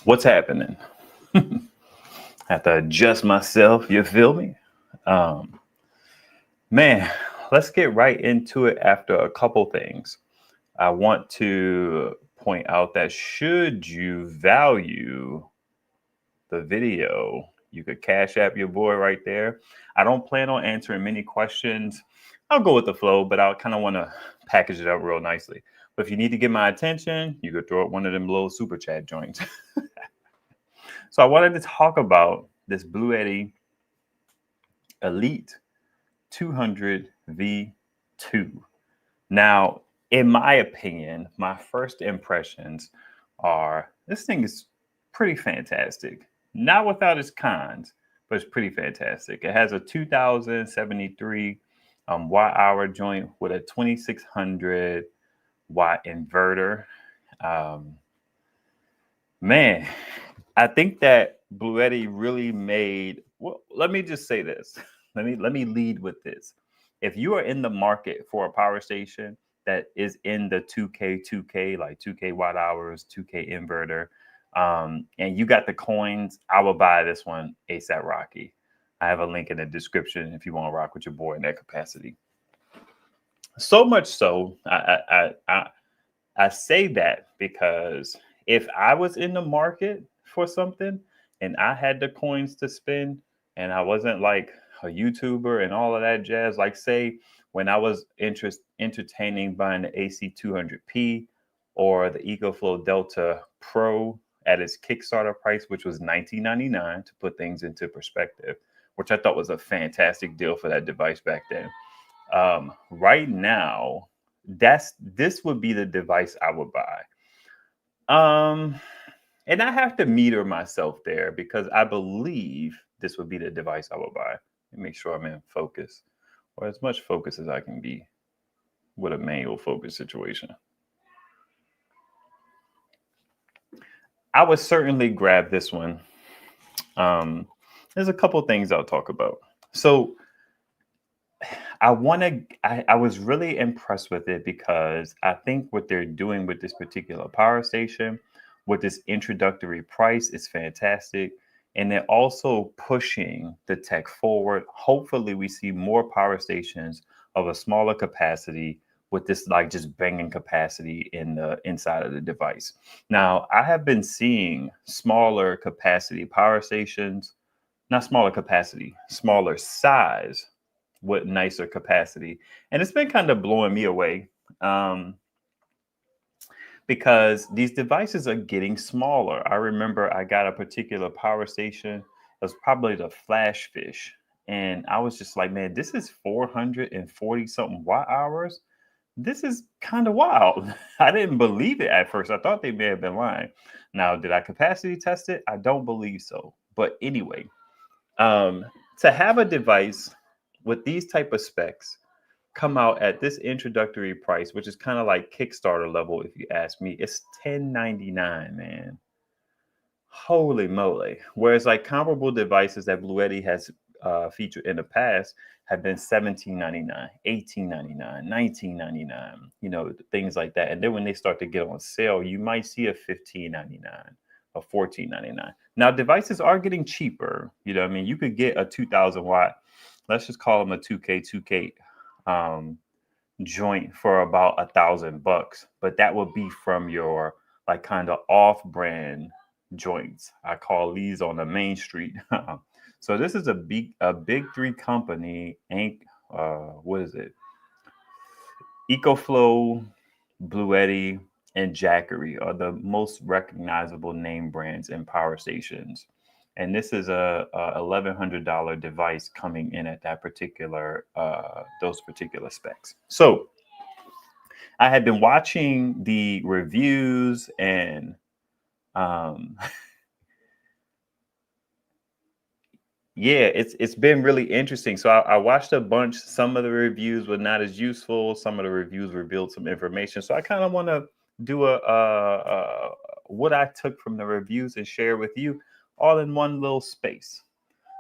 What's happening? Have to adjust myself, you feel me? Um, man, let's get right into it after a couple things. I want to point out that should you value the video, you could cash app your boy right there. I don't plan on answering many questions. I'll go with the flow, but I kind of want to package it up real nicely. But if you need to get my attention, you could throw up one of them little super chat joints. So I wanted to talk about this Bluetti Elite 200 V2. Now, in my opinion, my first impressions are this thing is pretty fantastic. Not without its cons, but it's pretty fantastic. It has a 2073 watt hour joint with a 2600 watt inverter. Um, Man, I think that Bluetti really made. Well, let me just say this. Let me lead with this. If you are in the market for a power station that is in the 2K, like 2K watt hours, 2K inverter, and you got the coins, I will buy this one ASAP Rocky. I have a link in the description if you want to rock with your boy in that capacity. So much so, I say that because if I was in the market for something and I had the coins to spend and I wasn't like a YouTuber and all of that jazz, like say when I was entertaining buying the AC200P or the EcoFlow Delta Pro at its Kickstarter price, which was $19.99 to put things into perspective, which I thought was a fantastic deal for that device back then. Right now, this would be the device I would buy. Um, and I have to meter myself there because I believe this would be the device I would buy. Let me make sure I'm in focus or as much focus as I can be with a manual focus situation. I would certainly grab this one. There's a couple things I'll talk about. So I was really impressed with it because I think what they're doing with this particular power station, with this introductory price, is fantastic. And they're also pushing the tech forward. Hopefully, we see more power stations of a smaller capacity with this like just banging capacity in the inside of the device. Now, I have been seeing smaller capacity power stations, not smaller capacity, smaller size with nicer capacity. And it's been kind of blowing me away um, because these devices are getting smaller. I remember I got a particular power station. It was probably the Flash Fish. And I was just like, man, this is 440 something watt hours. This is kind of wild. I didn't believe it at first. I thought they may have been lying. Now, did I capacity test it? I don't believe so. But anyway, um, to have a device with these type of specs come out at this introductory price, which is kind of like Kickstarter level, if you ask me, it's $10.99, man. Holy moly! Whereas like comparable devices that Bluetti has featured in the past have been $17.99, $18.99, $19.99, things like that. And then when they start to get on sale, you might see a $15.99 or $14.99. Now devices are getting cheaper. I mean, you could get a 2000 watt, let's just call them a 2K joint for about $1,000, but that would be from your like kind of off-brand joints. I call these on the main street. So this is a big three company. What is it? EcoFlow, Bluetti, and Jackery are the most recognizable name brands in power stations. And this is a $1,100 device coming in at that particular those particular specs. So I had been watching the reviews and um, yeah, it's been really interesting. So I watched a bunch. Some of the reviews were not as useful. Some of the reviews revealed some information. So I kind of want to do what I took from the reviews and share with you all in one little space.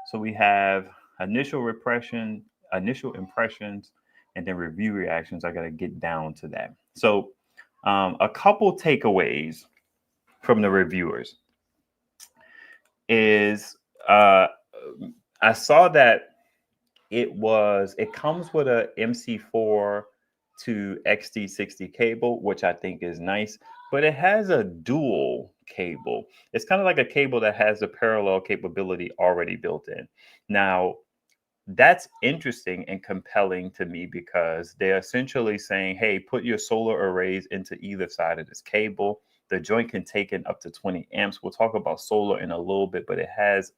So we have initial impressions, and then review reactions. I got to get down to that. So a couple takeaways from the reviewers. is uh, I saw that it comes with a MC4 to XT60 cable, which I think is nice, but it has a dual cable. It's kind of like a cable that has the parallel capability already built in. Now, that's interesting and compelling to me because they're essentially saying, hey, put your solar arrays into either side of this cable. The joint can take in up to 20 amps. We'll talk about solar in a little bit, but it has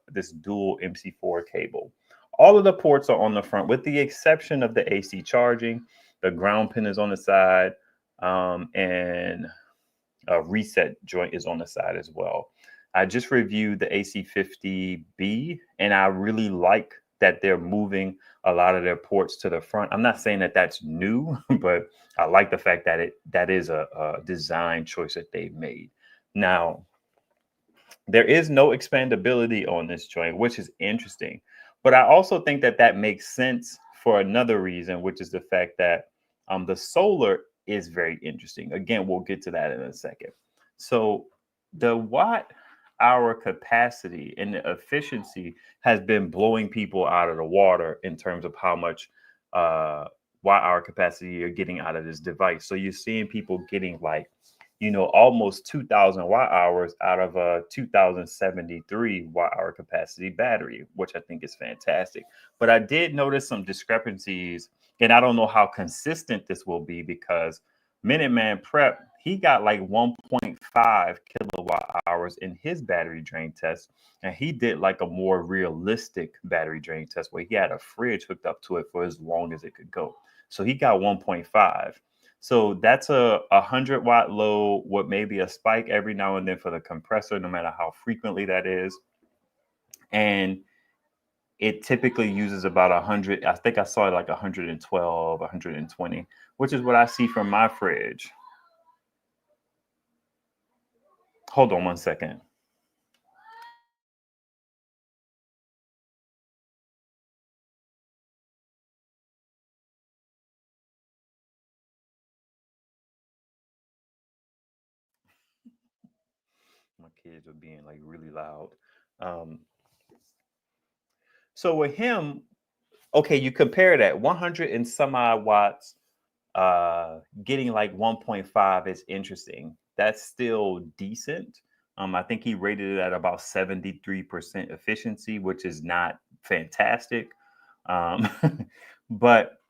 this dual MC4 cable. All of the ports are on the front, with the exception of the AC charging. The ground pin is on the side, and a reset joint is on the side as well. I just reviewed the AC50B, and I really like that they're moving a lot of their ports to the front. I'm not saying that that's new, but I like the fact that that is a design choice that they've made. Now, there is no expandability on this joint, which is interesting. But I also think that that makes sense for another reason, which is the fact that the solar is very interesting. Again, we'll get to that in a second. So the watt hour capacity and the efficiency has been blowing people out of the water in terms of how much watt hour capacity you're getting out of this device. So you're seeing people getting like, almost 2000 watt hours out of a 2073 watt hour capacity battery, which I think is fantastic. But I did notice some discrepancies, and I don't know how consistent this will be because Minuteman Prep, he got like 1.5 kilowatt hours in his battery drain test. And he did like a more realistic battery drain test where he had a fridge hooked up to it for as long as it could go. So he got 1.5. So that's a 100-watt load with maybe a spike every now and then for the compressor, no matter how frequently that is. And it typically uses about 100. I think I saw it like 112, 120, which is what I see from my fridge. Hold on one second. My kids are being like really loud. Um, so with him, okay, you compare that 100 and some odd watts, getting like 1.5 is interesting. That's still decent. I think he rated it at about 73% efficiency, which is not fantastic. Um, but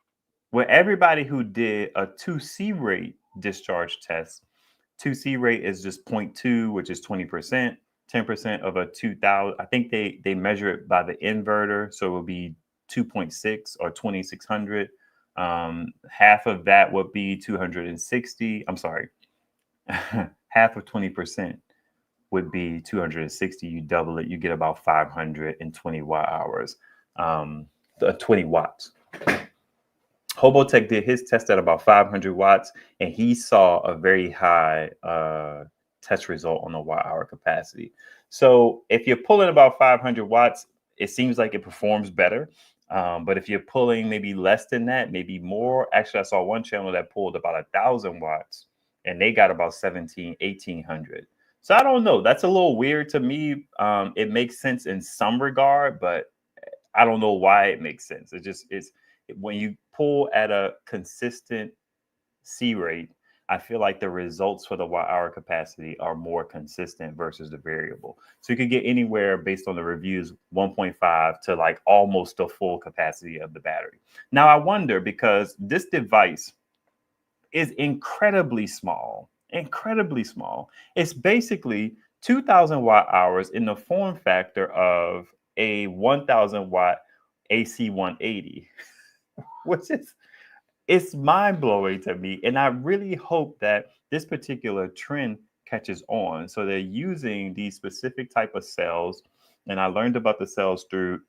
with everybody who did a 2C rate discharge test, 2C rate is just zero point 0.2, which is 20%. 10% of a 2000. I think they measure it by the inverter, so it will be 2.6 or 2600. Half of that would be 260. I'm sorry, half of 20% would be 260. You double it, you get about 520 watt hours, 20 watts. Hobotech did his test at about 500 watts, and he saw a very high test result on the watt hour capacity. So if you're pulling about 500 watts, it seems like it performs better. But if you're pulling maybe less than that, maybe more, actually, I saw one channel that pulled about 1,000 watts, and they got about 1,800. So I don't know. That's a little weird to me. It makes sense in some regard, but I don't know why it makes sense. It's when you pull at a consistent C rate, I feel like the results for the watt hour capacity are more consistent versus the variable. So you could get anywhere based on the reviews 1.5 to like almost the full capacity of the battery. Now I wonder, because this device is incredibly small, incredibly small. It's basically 2000 watt hours in the form factor of a 1000 watt AC 180, which is, it's mind blowing to me. And I really hope that this particular trend catches on. So they're using these specific type of cells. And I learned about the cells through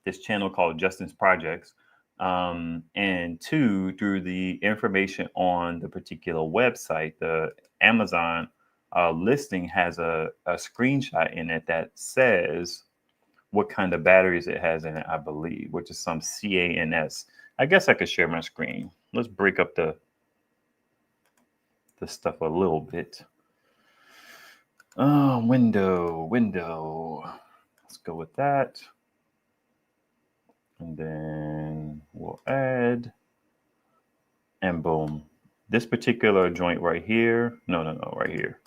this channel called Justin's Projects, and two, through the information on the particular website. The Amazon listing has a screenshot in it that says what kind of batteries it has in it, I believe, which is some CANS. I guess I could share my screen. Let's break up the stuff a little bit. Window. Let's go with that. And then we'll add, and boom. This particular joint right here. No, right here.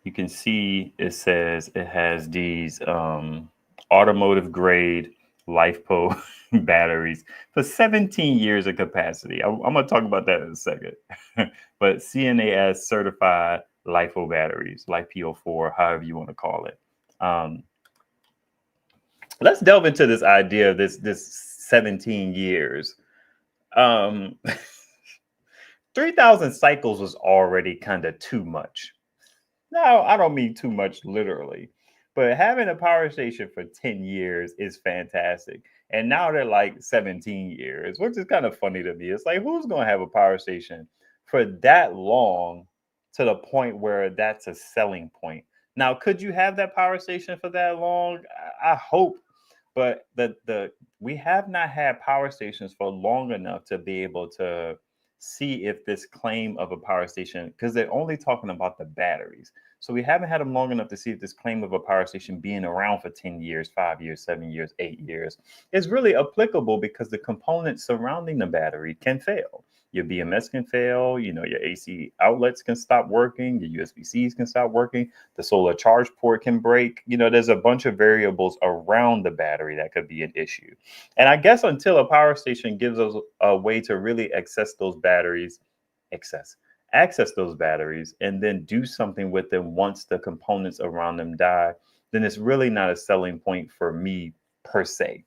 You can see it says it has these automotive grade LiFePo batteries for 17 years of capacity. I'm going to talk about that in a second. But CNAS certified LiFePo batteries, LiFePO4, however you want to call it. Let's delve into this idea of this 17 years. 3,000 cycles was already kind of too much. No, I don't mean too much literally, but having a power station for 10 years is fantastic. And now they're like 17 years, which is kind of funny to me. It's like, who's going to have a power station for that long to the point where that's a selling point? Now, could you have that power station for that long? I hope, but we have not had power stations for long enough to be able to see if this claim of a power station, because they're only talking about the batteries. So we haven't had them long enough to see if this claim of a power station being around for 10 years, 5 years, 7 years, 8 years is really applicable, because the components surrounding the battery can fail. Your BMS can fail, your AC outlets can stop working, your USB-Cs can stop working, the solar charge port can break. There's a bunch of variables around the battery that could be an issue. And I guess until a power station gives us a way to really access those batteries, and then do something with them once the components around them die, then it's really not a selling point for me per se.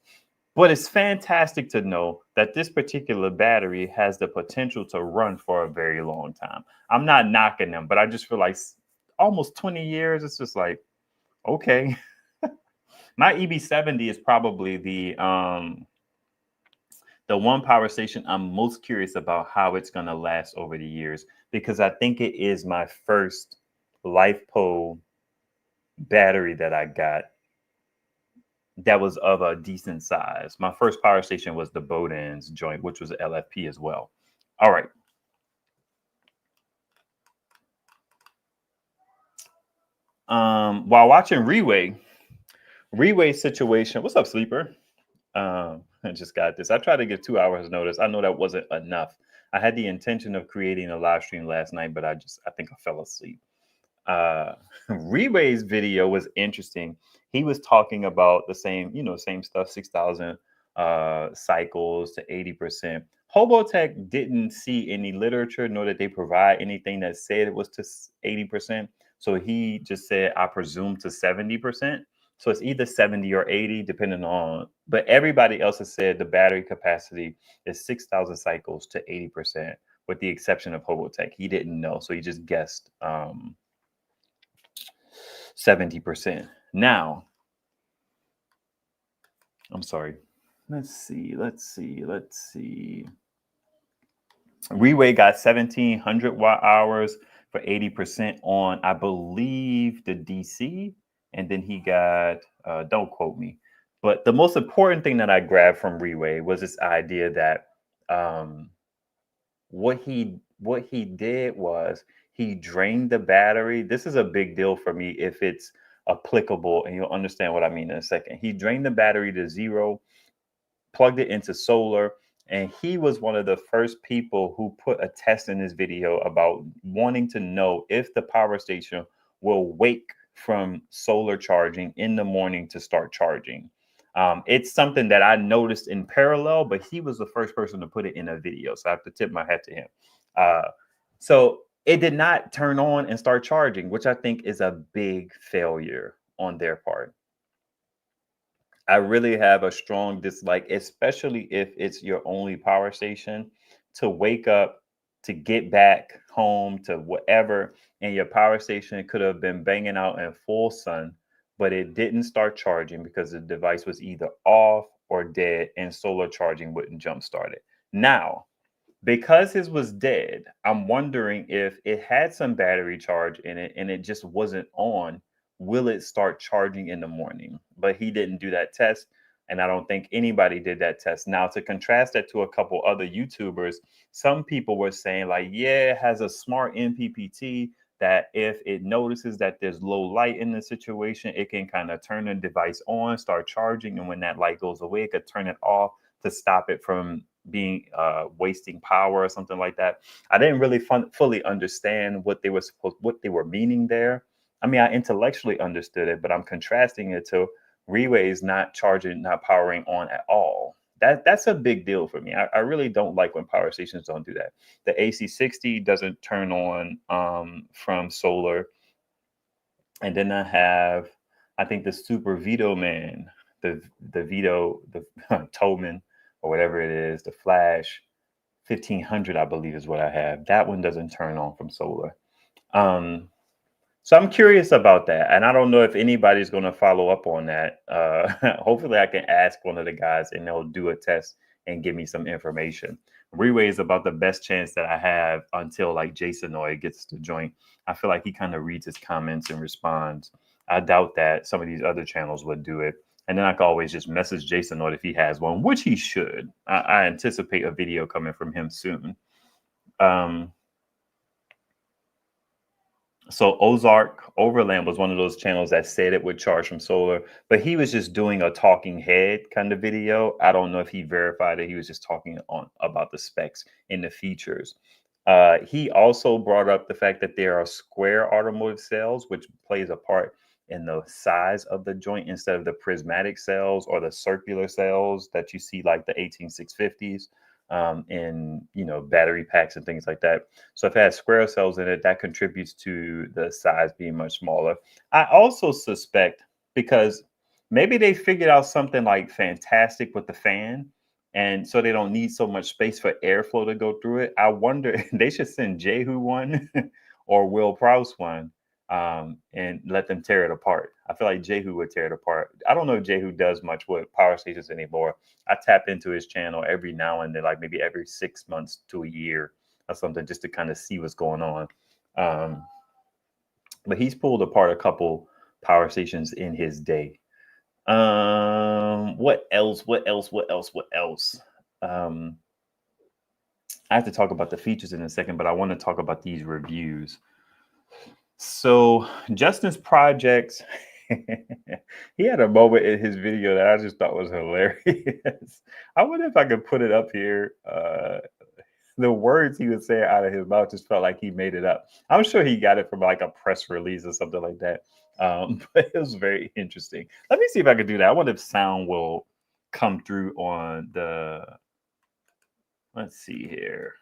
But it's fantastic to know that this particular battery has the potential to run for a very long time. I'm not knocking them, but I just feel like almost 20 years, it's just like, okay. My EB70 is probably the one power station I'm most curious about how it's going to last over the years, because I think it is my first LiFePo battery that I got that was of a decent size. My first power station was the Bowden's joint, which was LFP as well. All right. While watching Reway's situation, what's up, sleeper? I just got this. I tried to give 2 hours notice. I know that wasn't enough. I had the intention of creating a live stream last night, but I think I fell asleep. Reway's video was interesting. He was talking about the same stuff, 6,000 cycles to 80%. Hobotech didn't see any literature, nor did they provide anything that said it was to 80%. So he just said, I presume to 70%. So it's either 70 or 80, depending on, but everybody else has said the battery capacity is 6,000 cycles to 80%, with the exception of Hobotech. He didn't know, so he just guessed 70%. Now, I'm sorry. Let's see. Reway got 1,700 watt hours for 80% on, I believe, the DC. And then he got, don't quote me, but the most important thing that I grabbed from Reway was this idea that what he did was he drained the battery. This is a big deal for me if it's applicable, and you'll understand what I mean in a second. He drained the battery to zero, plugged it into solar, and he was one of the first people who put a test in his video about wanting to know if the power station will wake from solar charging in the morning to start charging. It's something that I noticed in parallel, but he was the first person to put it in a video. So I have to tip my hat to him. So it did not turn on and start charging, which I think is a big failure on their part. I really have a strong dislike, especially if it's your only power station, to wake up, to get back home to whatever, and your power station could have been banging out in full sun, but it didn't start charging because the device was either off or dead, and solar charging wouldn't jumpstart it. Now, because his was dead, I'm wondering if it had some battery charge in it and it just wasn't on, will it start charging in the morning? But he didn't do that test. And I don't think anybody did that test. Now, to contrast that to a couple other YouTubers, some people were saying like, yeah, it has a smart MPPT that if it notices that there's low light in the situation, it can kind of turn the device on, start charging. And when that light goes away, it could turn it off to stop it from being wasting power or something like that. I didn't really fully understand what they were meaning there. I mean, I intellectually understood it, but I'm contrasting it to relays not charging, not powering on at all. That's a big deal for me. I really don't like when power stations don't do that. The AC60 doesn't turn on from solar. And then I think the Super Vito Man, the Vito, the Towman, or whatever it is, the Flash 1500, I believe is what I have. That one doesn't turn on from solar. So I'm curious about that. And I don't know if anybody's going to follow up on that. Hopefully I can ask one of the guys and they'll do a test and give me some information. Relay is about the best chance that I have until like Jasonoid gets to join. I feel like he kind of reads his comments and responds. I doubt that some of these other channels would do it. And then I can always just message Jasonoid if he has one, which he should. I anticipate a video coming from him soon. So Ozark Overland was one of those channels that said it would charge from solar, but he was just doing a talking head kind of video. I don't know if he verified it. He was just talking on about the specs and the features. He also brought up the fact that there are square automotive cells, which plays a part in the size of the joint instead of the prismatic cells or the circular cells that you see like the 18650s in battery packs and things like that. So if it has square cells in it, that contributes to the size being much smaller. I also suspect because maybe they figured out something like fantastic with the fan, and so they don't need so much space for airflow to go through it. I wonder they should send Jehu one or Will Prowse one and let them tear it apart. I feel like Jehu would tear it apart. I don't know if Jehu does much with power stations anymore. I tap into his channel every now and then, like maybe every 6 months to a year or something, just to kind of see what's going on. But he's pulled apart a couple power stations in his day. What else? I have to talk about the features in a second, but I want to talk about these reviews. So Justin's projects, he had a moment in his video that I just thought was hilarious. I wonder if I could put it up here. The words he was saying out of his mouth just felt like he made it up. I'm sure he got it from like a press release or something like that. But it was very interesting. Let me see if I can do that. I wonder if sound will come through on the, let's see here.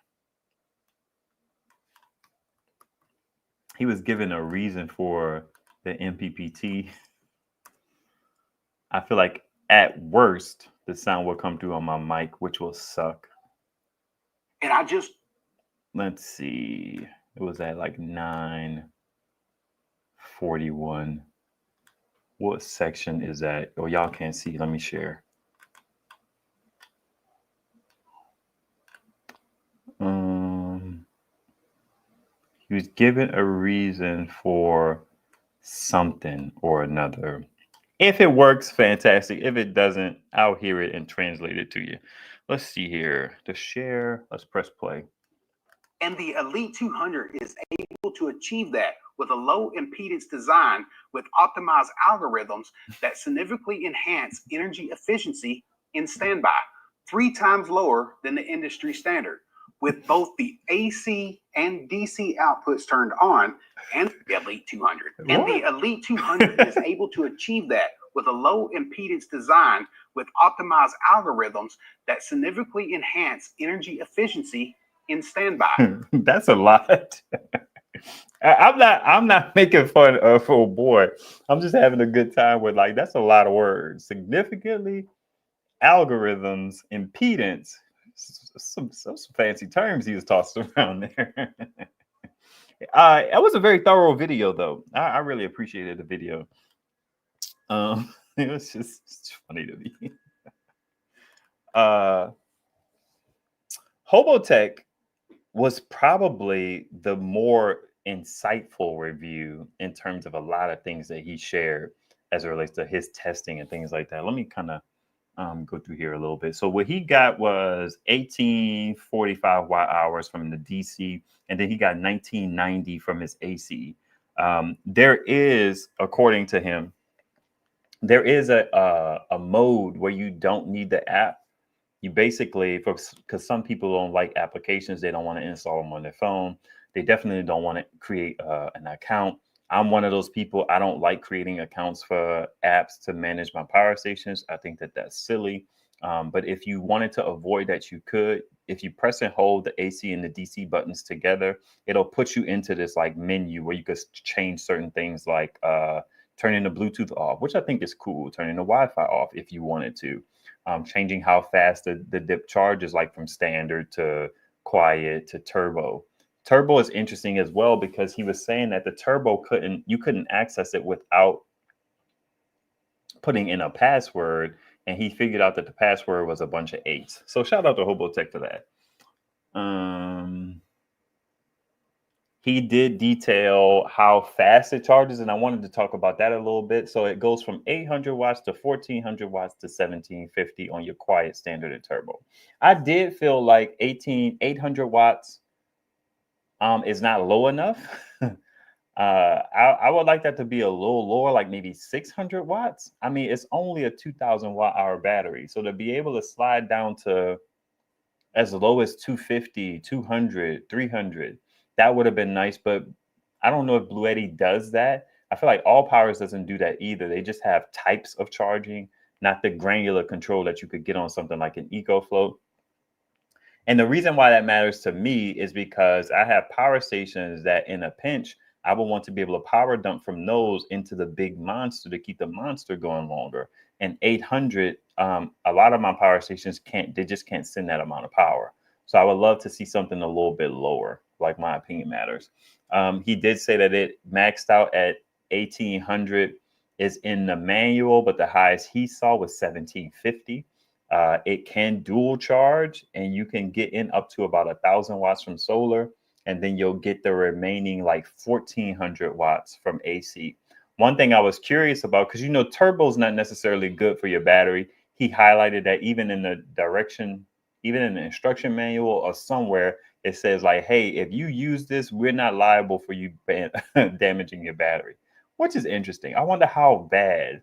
He was given a reason for the MPPT. I feel like at worst, the sound will come through on my mic, which will suck. And I just, let's see. It was at like 9:41. What section is that? Oh, y'all can't see. Let me share. He was given a reason for something or another. If it works, fantastic. If it doesn't, I'll hear it and translate it to you. Let's see here. To share, let's press play. And the Elite 200 is able to achieve that with a low impedance design with optimized algorithms that significantly enhance energy efficiency in standby, 3 times lower than the industry standard. With both the AC and DC outputs turned on, and the Elite 200. And the Elite 200 is able to achieve that with a low impedance design with optimized algorithms that significantly enhance energy efficiency in standby. That's a lot. I'm not making fun of a boy. I'm just having a good time with like that's a lot of words. Significantly, algorithms, impedance. Some fancy terms he was tossing around there. It was a very thorough video, though. I really appreciated the video. It was just funny to me. Hobotech was probably the more insightful review in terms of a lot of things that he shared as it relates to his testing and things like that. Let me kind of go through here a little bit. So what he got was 1845 watt hours from the DC, and then he got 1990 from his AC. There is, according to him, there is a mode where you don't need the app. You basically, because some people don't like applications, they don't want to install them on their phone. They definitely don't want to create an account. I'm one of those people. I don't like creating accounts for apps to manage my power stations. I think that that's silly. But if you wanted to avoid that, you could. If you press and hold the AC and the DC buttons together, it'll put you into this like menu where you could change certain things like turning the Bluetooth off, which I think is cool. Turning the Wi-Fi off if you wanted to. Changing how fast the dip charge is, like from standard to quiet to turbo. Turbo is interesting as well because he was saying that the turbo you couldn't access it without putting in a password, and he figured out that the password was a bunch of 8s. So shout out to Hobotech for that. He did detail how fast it charges, and I wanted to talk about that a little bit. So it goes from 800 watts to 1400 watts to 1750 on your quiet, standard, and turbo. I did feel like 800 watts is not low enough. I would like that to be a little lower, like maybe 600 watts. I mean, it's only a 2000 watt hour battery. So to be able to slide down to as low as 250, 200, 300, that would have been nice. But I don't know if Bluetti does that. I feel like All Powers doesn't do that either. They just have types of charging, not the granular control that you could get on something like an EcoFloat. And the reason why that matters to me is because I have power stations that in a pinch, I would want to be able to power dump from those into the big monster to keep the monster going longer. And 800, a lot of my power stations they just can't send that amount of power. So I would love to see something a little bit lower, like my opinion matters. He did say that it maxed out at 1800 is in the manual, but the highest he saw was 1750. It can dual charge, and you can get in up to about 1000 watts from solar, and then you'll get the remaining like 1400 watts from AC. One thing I was curious about, because turbo is not necessarily good for your battery. He highlighted that even in the instruction manual or somewhere, it says like, hey, if you use this, we're not liable for you damaging your battery, which is interesting. I wonder how bad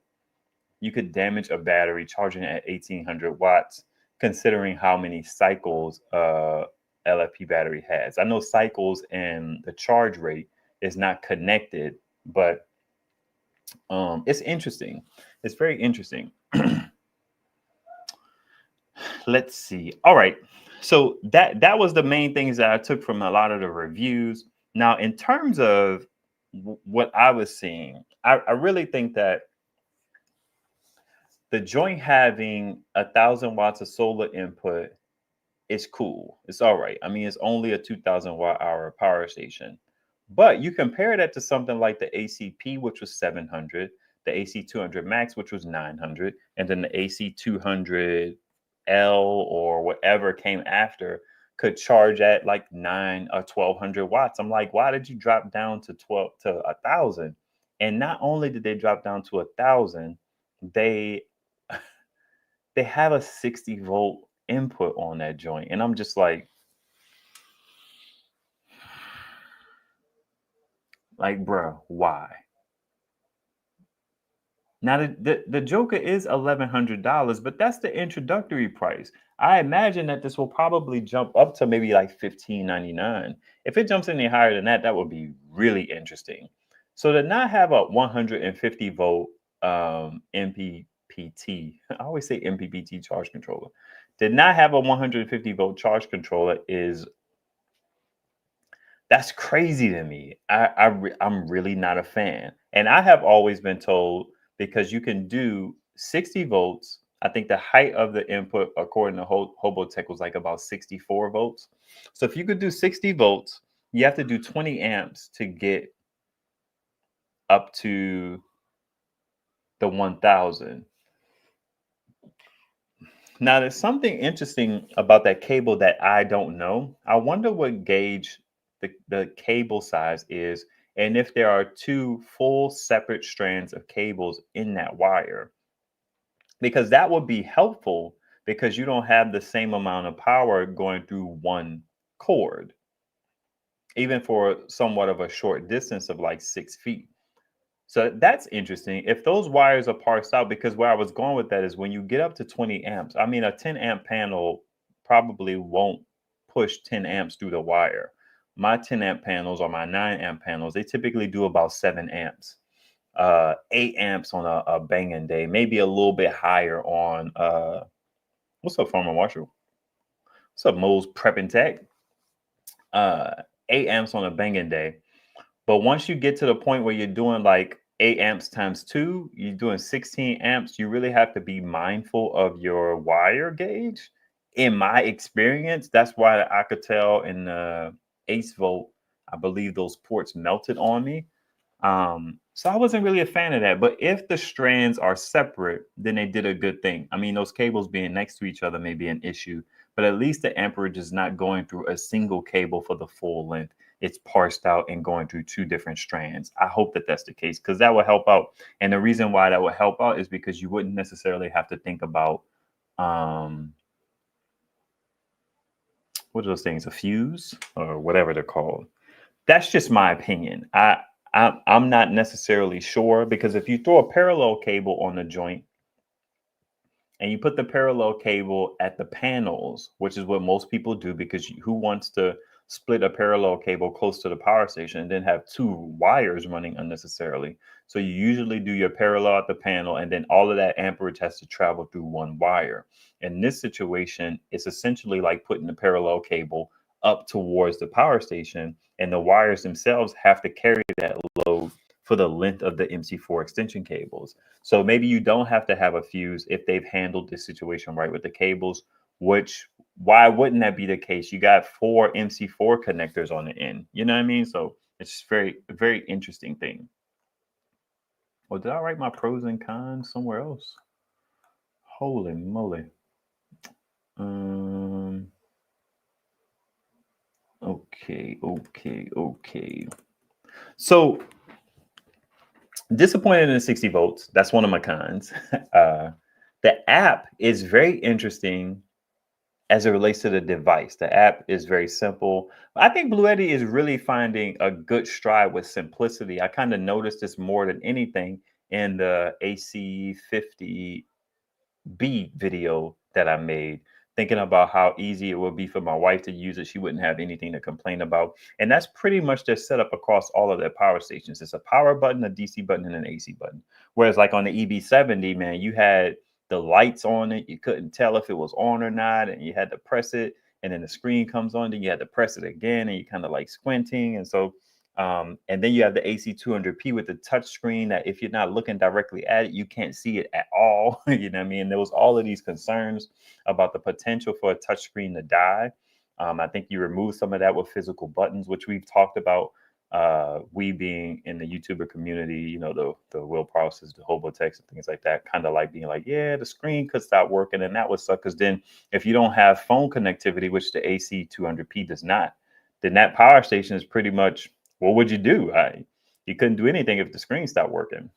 you could damage a battery charging at 1800 watts, considering how many cycles LFP battery has. I know cycles and the charge rate is not connected, but it's interesting. It's very interesting. Let's see. All right. So that was the main things that I took from a lot of the reviews. Now, in terms of what I was seeing, I really think that the joint having 1000 watts of solar input is cool. It's all right. I mean, it's only a 2000 watt hour power station, but you compare that to something like the ACP, which was 700, the AC 200 Max, which was 900, and then the AC 200L or whatever came after could charge at like 9 or 1200 watts. I'm like, why did you drop down to 1000? And not only did they drop down to 1000, they they have a 60-volt input on that joint. And I'm just like, bro, why? Now the Joker is $1,100, but that's the introductory price. I imagine that this will probably jump up to maybe like $15.99. If it jumps any higher than that, that would be really interesting. So to not have a 150 volt MPPT, I always say MPPT charge controller, did not have a 150 volt charge controller that's crazy to me. I'm really not a fan. And I have always been told, because you can do 60 volts. I think the height of the input, according to Hobotech, was like about 64 volts. So if you could do 60 volts, you have to do 20 amps to get up to the 1000. Now, there's something interesting about that cable that I don't know. I wonder what gauge the cable size is, and if there are two full separate strands of cables in that wire. because that would be helpful because you don't have the same amount of power going through one cord, even for somewhat of a short distance of like 6 feet. So that's interesting. If those wires are parsed out, because where I was going with that is when you get up to 20 amps, I mean, a 10 amp panel probably won't push 10 amps through the wire. My 10 amp panels or my 9 amp panels, they typically do about 7 amps, 8 amps on a banging day, maybe a little bit higher on, what's up, Farmer Marshall? What's up, Mo's Prep and Tech? 8 amps on a banging day. But once you get to the point where you're doing like 8 amps times 2, you're doing 16 amps, you really have to be mindful of your wire gauge. In my experience, that's why I could tell in the Ace Volt, I believe those ports melted on me. So I wasn't really a fan of that. But if the strands are separate, then they did a good thing. I mean, those cables being next to each other may be an issue, but at least the amperage is not going through a single cable for the full length. It's parsed out and going through 2 different strands. I hope that that's the case because that will help out. And the reason why that would help out is because you wouldn't necessarily have to think about what are those things, a fuse or whatever they're called. That's just my opinion. I'm not necessarily sure because if you throw a parallel cable on the joint and you put the parallel cable at the panels, which is what most people do because who wants to split a parallel cable close to the power station and then have 2 wires running unnecessarily? So you usually do your parallel at the panel and then all of that amperage has to travel through 1 wire. In this situation, it's essentially like putting the parallel cable up towards the power station and the wires themselves have to carry that load for the length of the MC4 extension cables. So maybe you don't have to have a fuse if they've handled this situation right with the cables, which why wouldn't that be the case? You got 4 MC4 connectors on the end. You know what I mean? So it's very interesting thing. Well, did I write my pros and cons somewhere else? Holy moly. Okay. So disappointed in 60 volts. That's one of my cons. The app is very interesting as it relates to the device. The app is very simple. I think Bluetti is really finding a good stride with simplicity. I kind of noticed this more than anything in the AC50B video that I made, thinking about how easy it would be for my wife to use it. She wouldn't have anything to complain about. And that's pretty much their setup across all of their power stations. It's a power button, a DC button, and an AC button. Whereas like on the EB70, man, you had the lights on it. You couldn't tell if it was on or not. And you had to press it. And then the screen comes on, then you had to press it again. And you kind of like squinting. And so and then you have the AC200P with the touch screen that if you're not looking directly at it, you can't see it at all. You know what I mean? There was all of these concerns about the potential for a touch screen to die. I think you remove some of that with physical buttons, which we've talked about. We being in the YouTuber community, you know, the Will Process, the Hobo Text, and things like that, kind of like being like, yeah, the screen could stop working, and that would suck. Because then if you don't have phone connectivity, which the AC200P does not, then that power station is pretty much, what would you do? You couldn't do anything if the screen stopped working.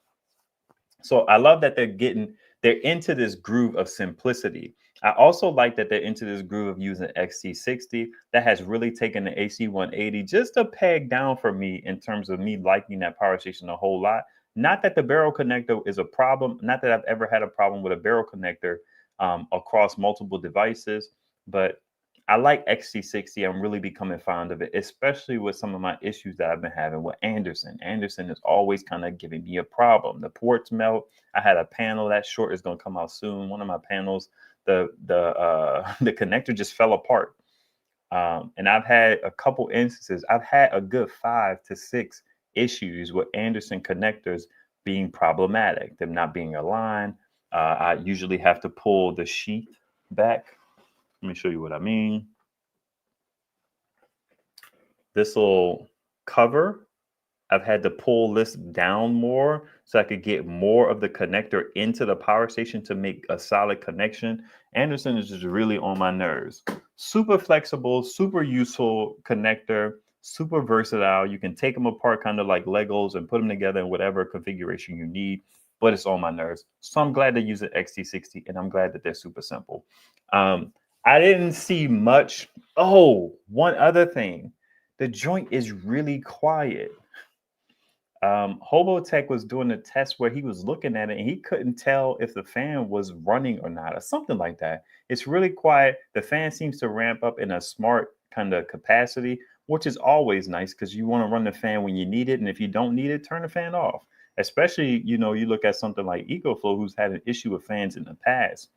So I love that they're into this groove of simplicity. I also like that they're into this groove of using XT60 that has really taken the AC180 just a peg down for me in terms of me liking that power station a whole lot. Not that the barrel connector is a problem, not that I've ever had a problem with a barrel connector across multiple devices, but I like XT60. I'm really becoming fond of it, especially with some of my issues that I've been having with Anderson. Anderson is always kind of giving me a problem. The ports melt. I had a panel that short is going to come out soon. One of my panels, the connector just fell apart. And I've had a couple instances. I've had a good 5 to 6 issues with Anderson connectors being problematic, them not being aligned. I usually have to pull the sheath back. Let me show you what I mean. This little cover, I've had to pull this down more so I could get more of the connector into the power station to make a solid connection. Anderson is just really on my nerves. Super flexible, super useful connector, super versatile. You can take them apart kind of like Legos and put them together in whatever configuration you need. but it's on my nerves. So I'm glad they're using XT60, and I'm glad that they're super simple. I didn't see much. Oh, one other thing. The joint is really quiet. Hobotech was doing a test where he was looking at it and he couldn't tell if the fan was running or not, or something like that. It's really quiet. The fan seems to ramp up in a smart kind of capacity, which is always nice because you want to run the fan when you need it. And if you don't need it, turn the fan off. Especially, you look at something like EcoFlow, who's had an issue with fans in the past.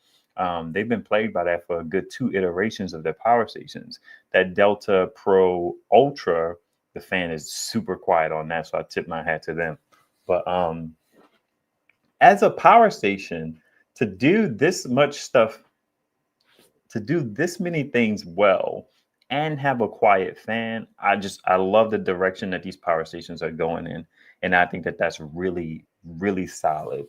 They've been plagued by that for a good 2 iterations of their power stations. That Delta Pro Ultra, the fan is super quiet on that, so I tip my hat to them. But as a power station, to do this much stuff, to do this many things well, and have a quiet fan, I love the direction that these power stations are going in, and I think that that's really, really solid.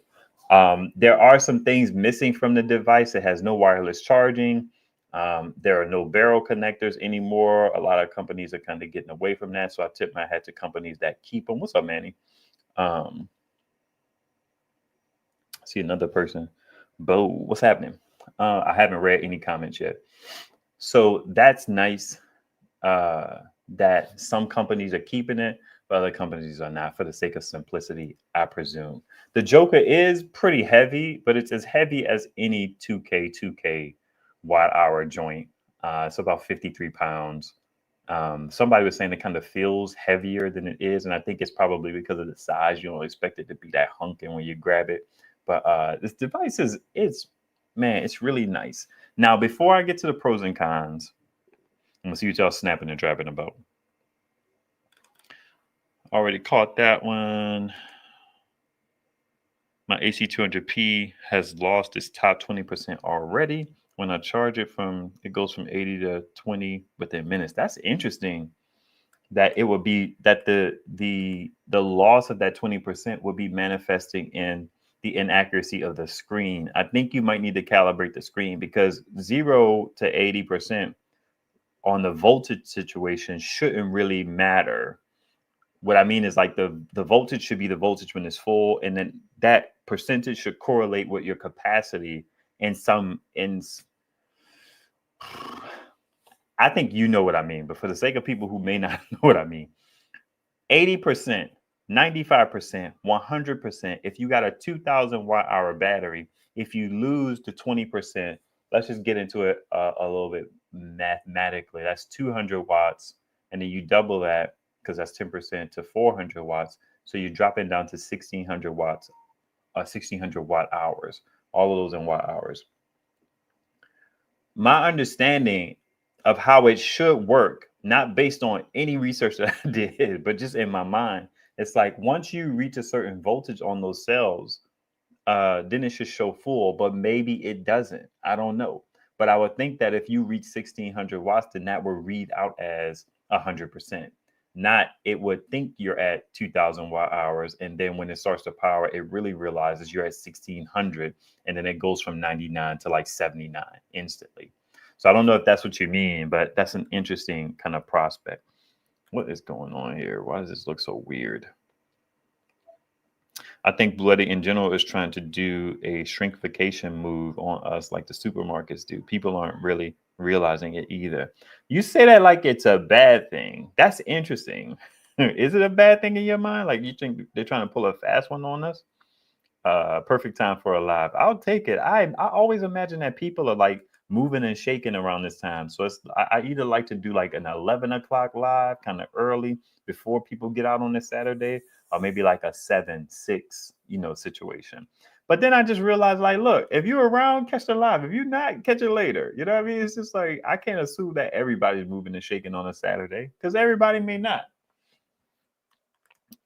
There are some things missing from the device. It has no wireless charging. There are no barrel connectors anymore. A lot of companies are kind of getting away from that. So I tip my hat to companies that keep them. What's up, Manny? See another person. Bo, what's happening? I haven't read any comments yet. So that's nice that some companies are keeping it, but other companies are not, for the sake of simplicity, I presume. The Joker is pretty heavy, but it's as heavy as any 2K watt hour joint. It's about 53 pounds. Somebody was saying it kind of feels heavier than it is, and I think it's probably because of the size. You don't expect it to be that hunking when you grab it. But this device it's really nice. Now, before I get to the pros and cons, I'm gonna see what y'all snapping and drabbing about. Already caught that one. My AC200P has lost its top 20% already. When I charge it it goes from 80 to 20 within minutes. That's interesting. That it would be that the loss of that 20% would be manifesting in the inaccuracy of the screen. I think you might need to calibrate the screen, because 0 to 80% on the voltage situation shouldn't really matter. What I mean is, like, the voltage should be the voltage when it's full, and then that percentage should correlate with your capacity I think you know what I mean, but for the sake of people who may not know what I mean, 80%, 95%, 100%, if you got a 2,000 watt hour battery, if you lose to 20%, let's just get into it a little bit mathematically. That's 200 watts, and then you double that, because that's 10%, to 400 watts. So you're dropping down to 1,600 watts, 1,600 watt hours, all of those in watt hours. My understanding of how it should work, not based on any research that I did, but just in my mind, it's like once you reach a certain voltage on those cells, then it should show full, but maybe it doesn't. I don't know. But I would think that if you reach 1,600 watts, then that will read out as 100%. Not, it would think you're at 2,000 watt hours, and then when it starts to power, it really realizes you're at 1,600, and then it goes from 99 to like 79 instantly. So I don't know if that's what you mean, but that's an interesting kind of prospect. What is going on here? Why does this look so weird? I think Bluetti in general is trying to do a shrinkification move on us, like the supermarkets do. People aren't really realizing it either. You say that like it's a bad thing. That's interesting. Is it a bad thing in your mind? Like, you think they're trying to pull a fast one on us? Perfect time for a live. I'll take it. I always imagine that people are like moving and shaking around this time. So I either like to do like an 11 o'clock live, kind of early before people get out on this Saturday, or maybe like a 7-6, situation. But then I just realized, like, look, if you're around, catch the live. If you're not, catch it later. You know what I mean? It's just like, I can't assume that everybody's moving and shaking on a Saturday, because everybody may not.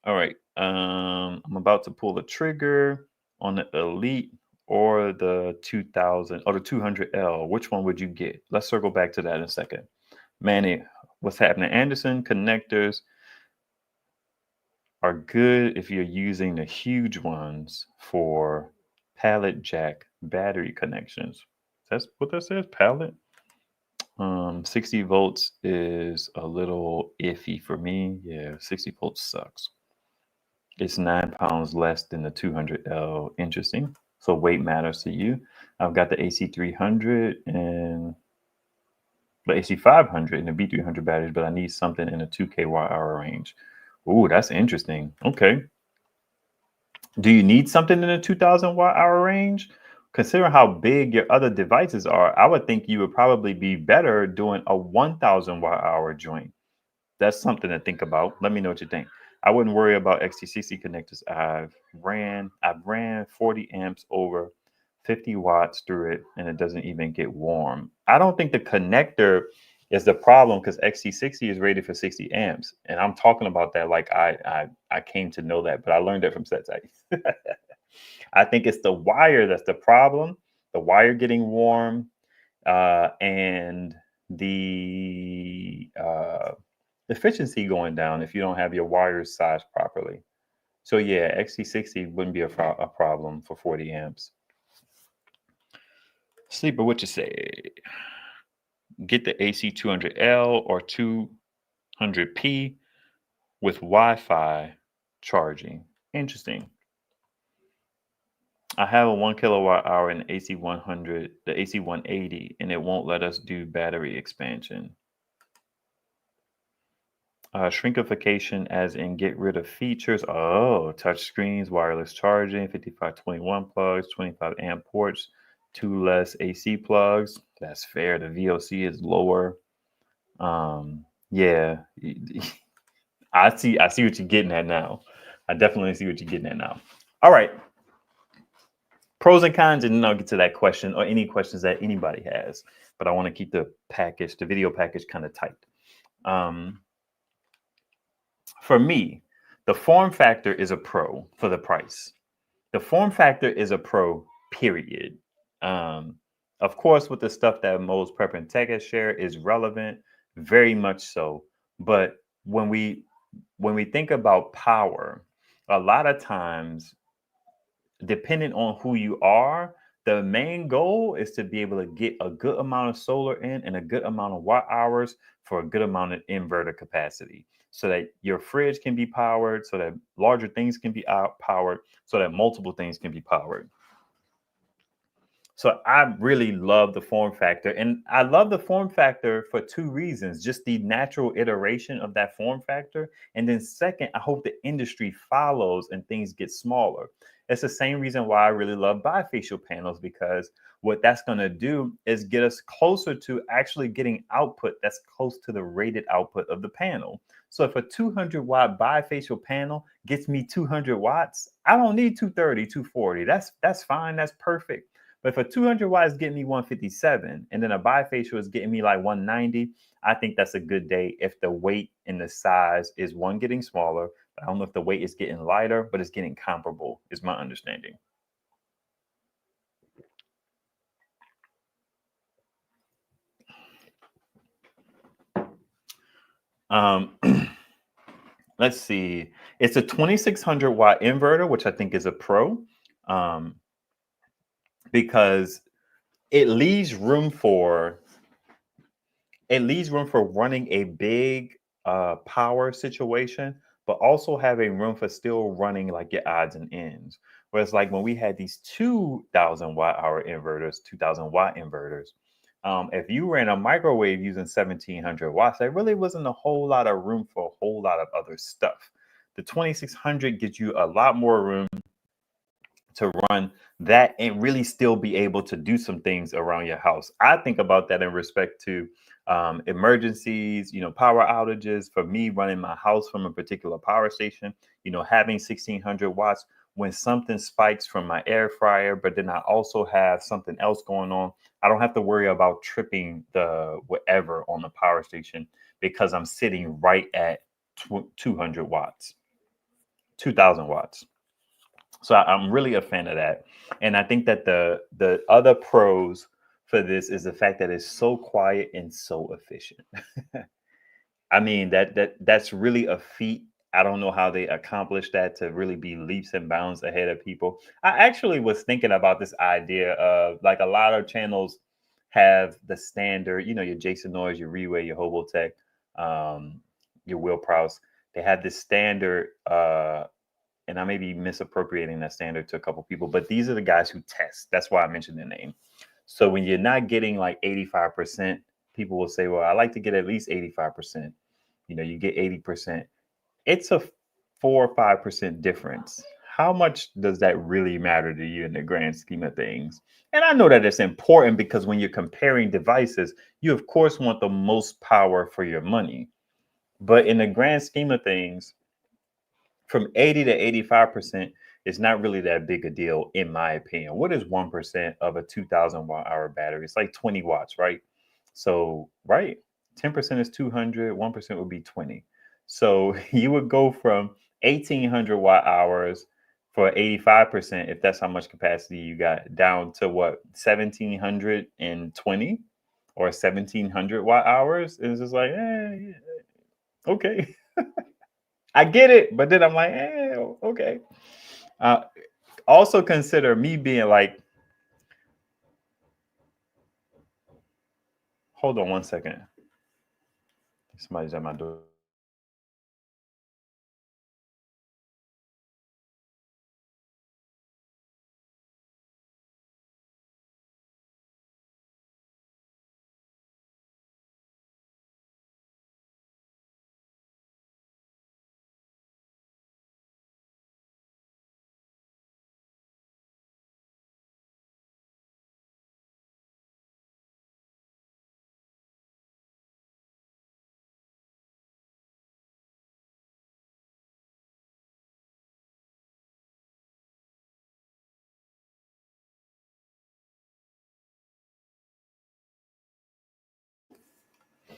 All right. I'm about to pull the trigger on the Elite or the 2000 or the 200L. Which one would you get? Let's circle back to that in a second. Manny, what's happening? Anderson connectors are good if you're using the huge ones for pallet jack battery connections. That's what that says, pallet. 60 volts is a little iffy for me. Yeah, 60 volts sucks. It's 9 pounds less than the 200L. Interesting. So weight matters to you. I've got the AC 300 and the AC 500 and the B300 batteries, but I need something in the 2K watt hour range. Ooh, that's interesting. Okay. Do you need something in the 2000 watt hour range? Considering how big your other devices are, I would think you would probably be better doing a 1000 watt hour joint. That's something to think about. Let me know what you think. I wouldn't worry about XT60 connectors. I've ran 40 amps over 50 watts through it, and it doesn't even get warm. I don't think the connector is the problem because XT60 is rated for 60 amps, and I'm talking about that like I came to know that, but I learned it from SetSite. I think it's the wire that's the problem. The wire getting warm, and the efficiency going down if you don't have your wires sized properly. So yeah, XT60 wouldn't be a problem for 40 amps. Sleeper, what you say? Get the AC 200L or 200P with Wi-Fi charging. Interesting. I have a 1 kilowatt hour in AC 100, the AC 180, and it won't let us do battery expansion. Shrinkification as in get rid of features. Oh, touch screens, wireless charging, 5521 plugs, 25 amp ports, 2 less AC plugs. That's fair. The VOC is lower. Yeah. I see what you're getting at now. I definitely see what you're getting at now. All right. Pros and cons, and then I'll get to that question or any questions that anybody has. But I want to keep the video package kind of tight. For me, the form factor is a pro for the price. The form factor is a pro, period. Of course, with the stuff that Mo's Prep and Tech has shared is relevant, very much so. But when we think about power, a lot of times, depending on who you are, the main goal is to be able to get a good amount of solar in and a good amount of watt hours for a good amount of inverter capacity so that your fridge can be powered, so that larger things can be powered, so that multiple things can be powered. So I really love the form factor. And I love the form factor for two reasons. Just the natural iteration of that form factor. And then second, I hope the industry follows and things get smaller. It's the same reason why I really love bifacial panels, because what that's going to do is get us closer to actually getting output that's close to the rated output of the panel. So if a 200 watt bifacial panel gets me 200 watts, I don't need 230, 240. That's fine. That's perfect. But if a 200 watt is getting me 157 and then a bifacial is getting me like 190, I think that's a good day if the weight and the size is one getting smaller. I don't know if the weight is getting lighter, but it's getting comparable, is my understanding. Let's see. It's a 2600 watt inverter, which I think is a pro, because it leaves room for running a big power situation, but also having room for still running like your odds and ends. Whereas like when we had these 2000 watt hour inverters, 2000 watt inverters, if you ran a microwave using 1700 watts, there really wasn't a whole lot of room for a whole lot of other stuff. The 2600 gives you a lot more room to run that and really still be able to do some things around your house. I think about that in respect to emergencies, power outages. For me, running my house from a particular power station, having 1600 watts when something spikes from my air fryer, but then I also have something else going on, I don't have to worry about tripping the whatever on the power station because I'm sitting right at 200 watts, 2000 watts. So I'm really a fan of that. And I think that the other pros for this is the fact that it's so quiet and so efficient. I mean, that's really a feat. I don't know how they accomplished that to really be leaps and bounds ahead of people. I actually was thinking about this idea of like a lot of channels have the standard, your Jason Noyes, your Reway, your Hobotech, your Will Prowse. They have this standard and I may be misappropriating that standard to a couple people, but these are the guys who test. That's why I mentioned their name. So when you're not getting like 85%, people will say, well, I like to get at least 85%. You get 80%. It's a 4 or 5% difference. How much does that really matter to you in the grand scheme of things? And I know that it's important because when you're comparing devices, you of course want the most power for your money. But in the grand scheme of things, from 80 to 85% is not really that big a deal, in my opinion. What is 1% of a 2000 watt hour battery? It's like 20 watts, right? So, right, 10% is 200, 1% would be 20. So you would go from 1800 watt hours for 85%, if that's how much capacity you got, down to what, 1720 or 1700 watt hours. It's just like, okay. I get it, but then I'm like, okay. Also consider me being like, hold on one second. Somebody's at my door.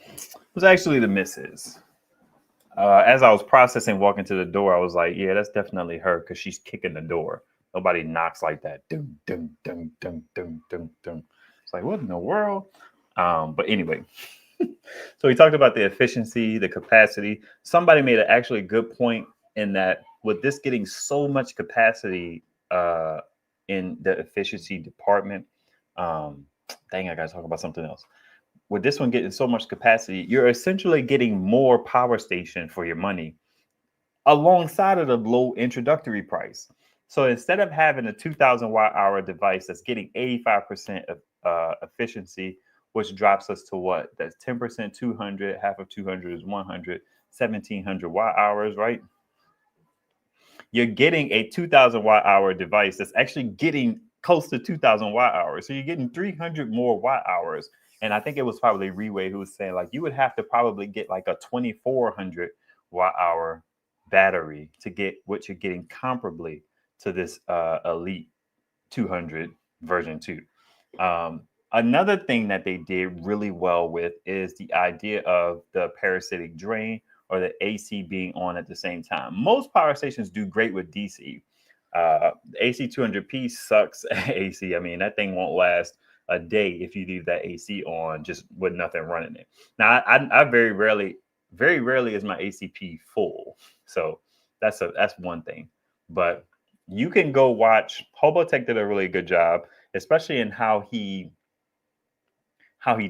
It was actually the missus. As I was processing walking to the door, I was like, yeah, that's definitely her because she's kicking the door. Nobody knocks like that. Dum, dum, dum, dum, dum, dum, dum. It's like, what in the world? But anyway, so we talked about the efficiency, the capacity. Somebody made an actually good point in that with this getting so much capacity in the efficiency department, dang, I got to talk about something else. With this one getting so much capacity, you're essentially getting more power station for your money alongside of the low introductory price. So instead of having a 2000 watt hour device that's getting 85% of efficiency, which drops us to what? That's 10%, 200, half of 200 is 100, 1700 watt hours, right? You're getting a 2000 watt hour device that's actually getting close to 2000 watt hours. So you're getting 300 more watt hours. And I think it was probably Reway who was saying like you would have to probably get like a 2400 watt hour battery to get what you're getting comparably to this Elite 200 version 2. Another thing that they did really well with is the idea of the parasitic drain or the AC being on at the same time. Most power stations do great with DC. The AC 200p sucks at AC. I mean, that thing won't last a day if you leave that AC on just with nothing running it. Now, I very rarely is my ACP full. So that's one thing. But you can go watch. Hobotech did a really good job, especially in how he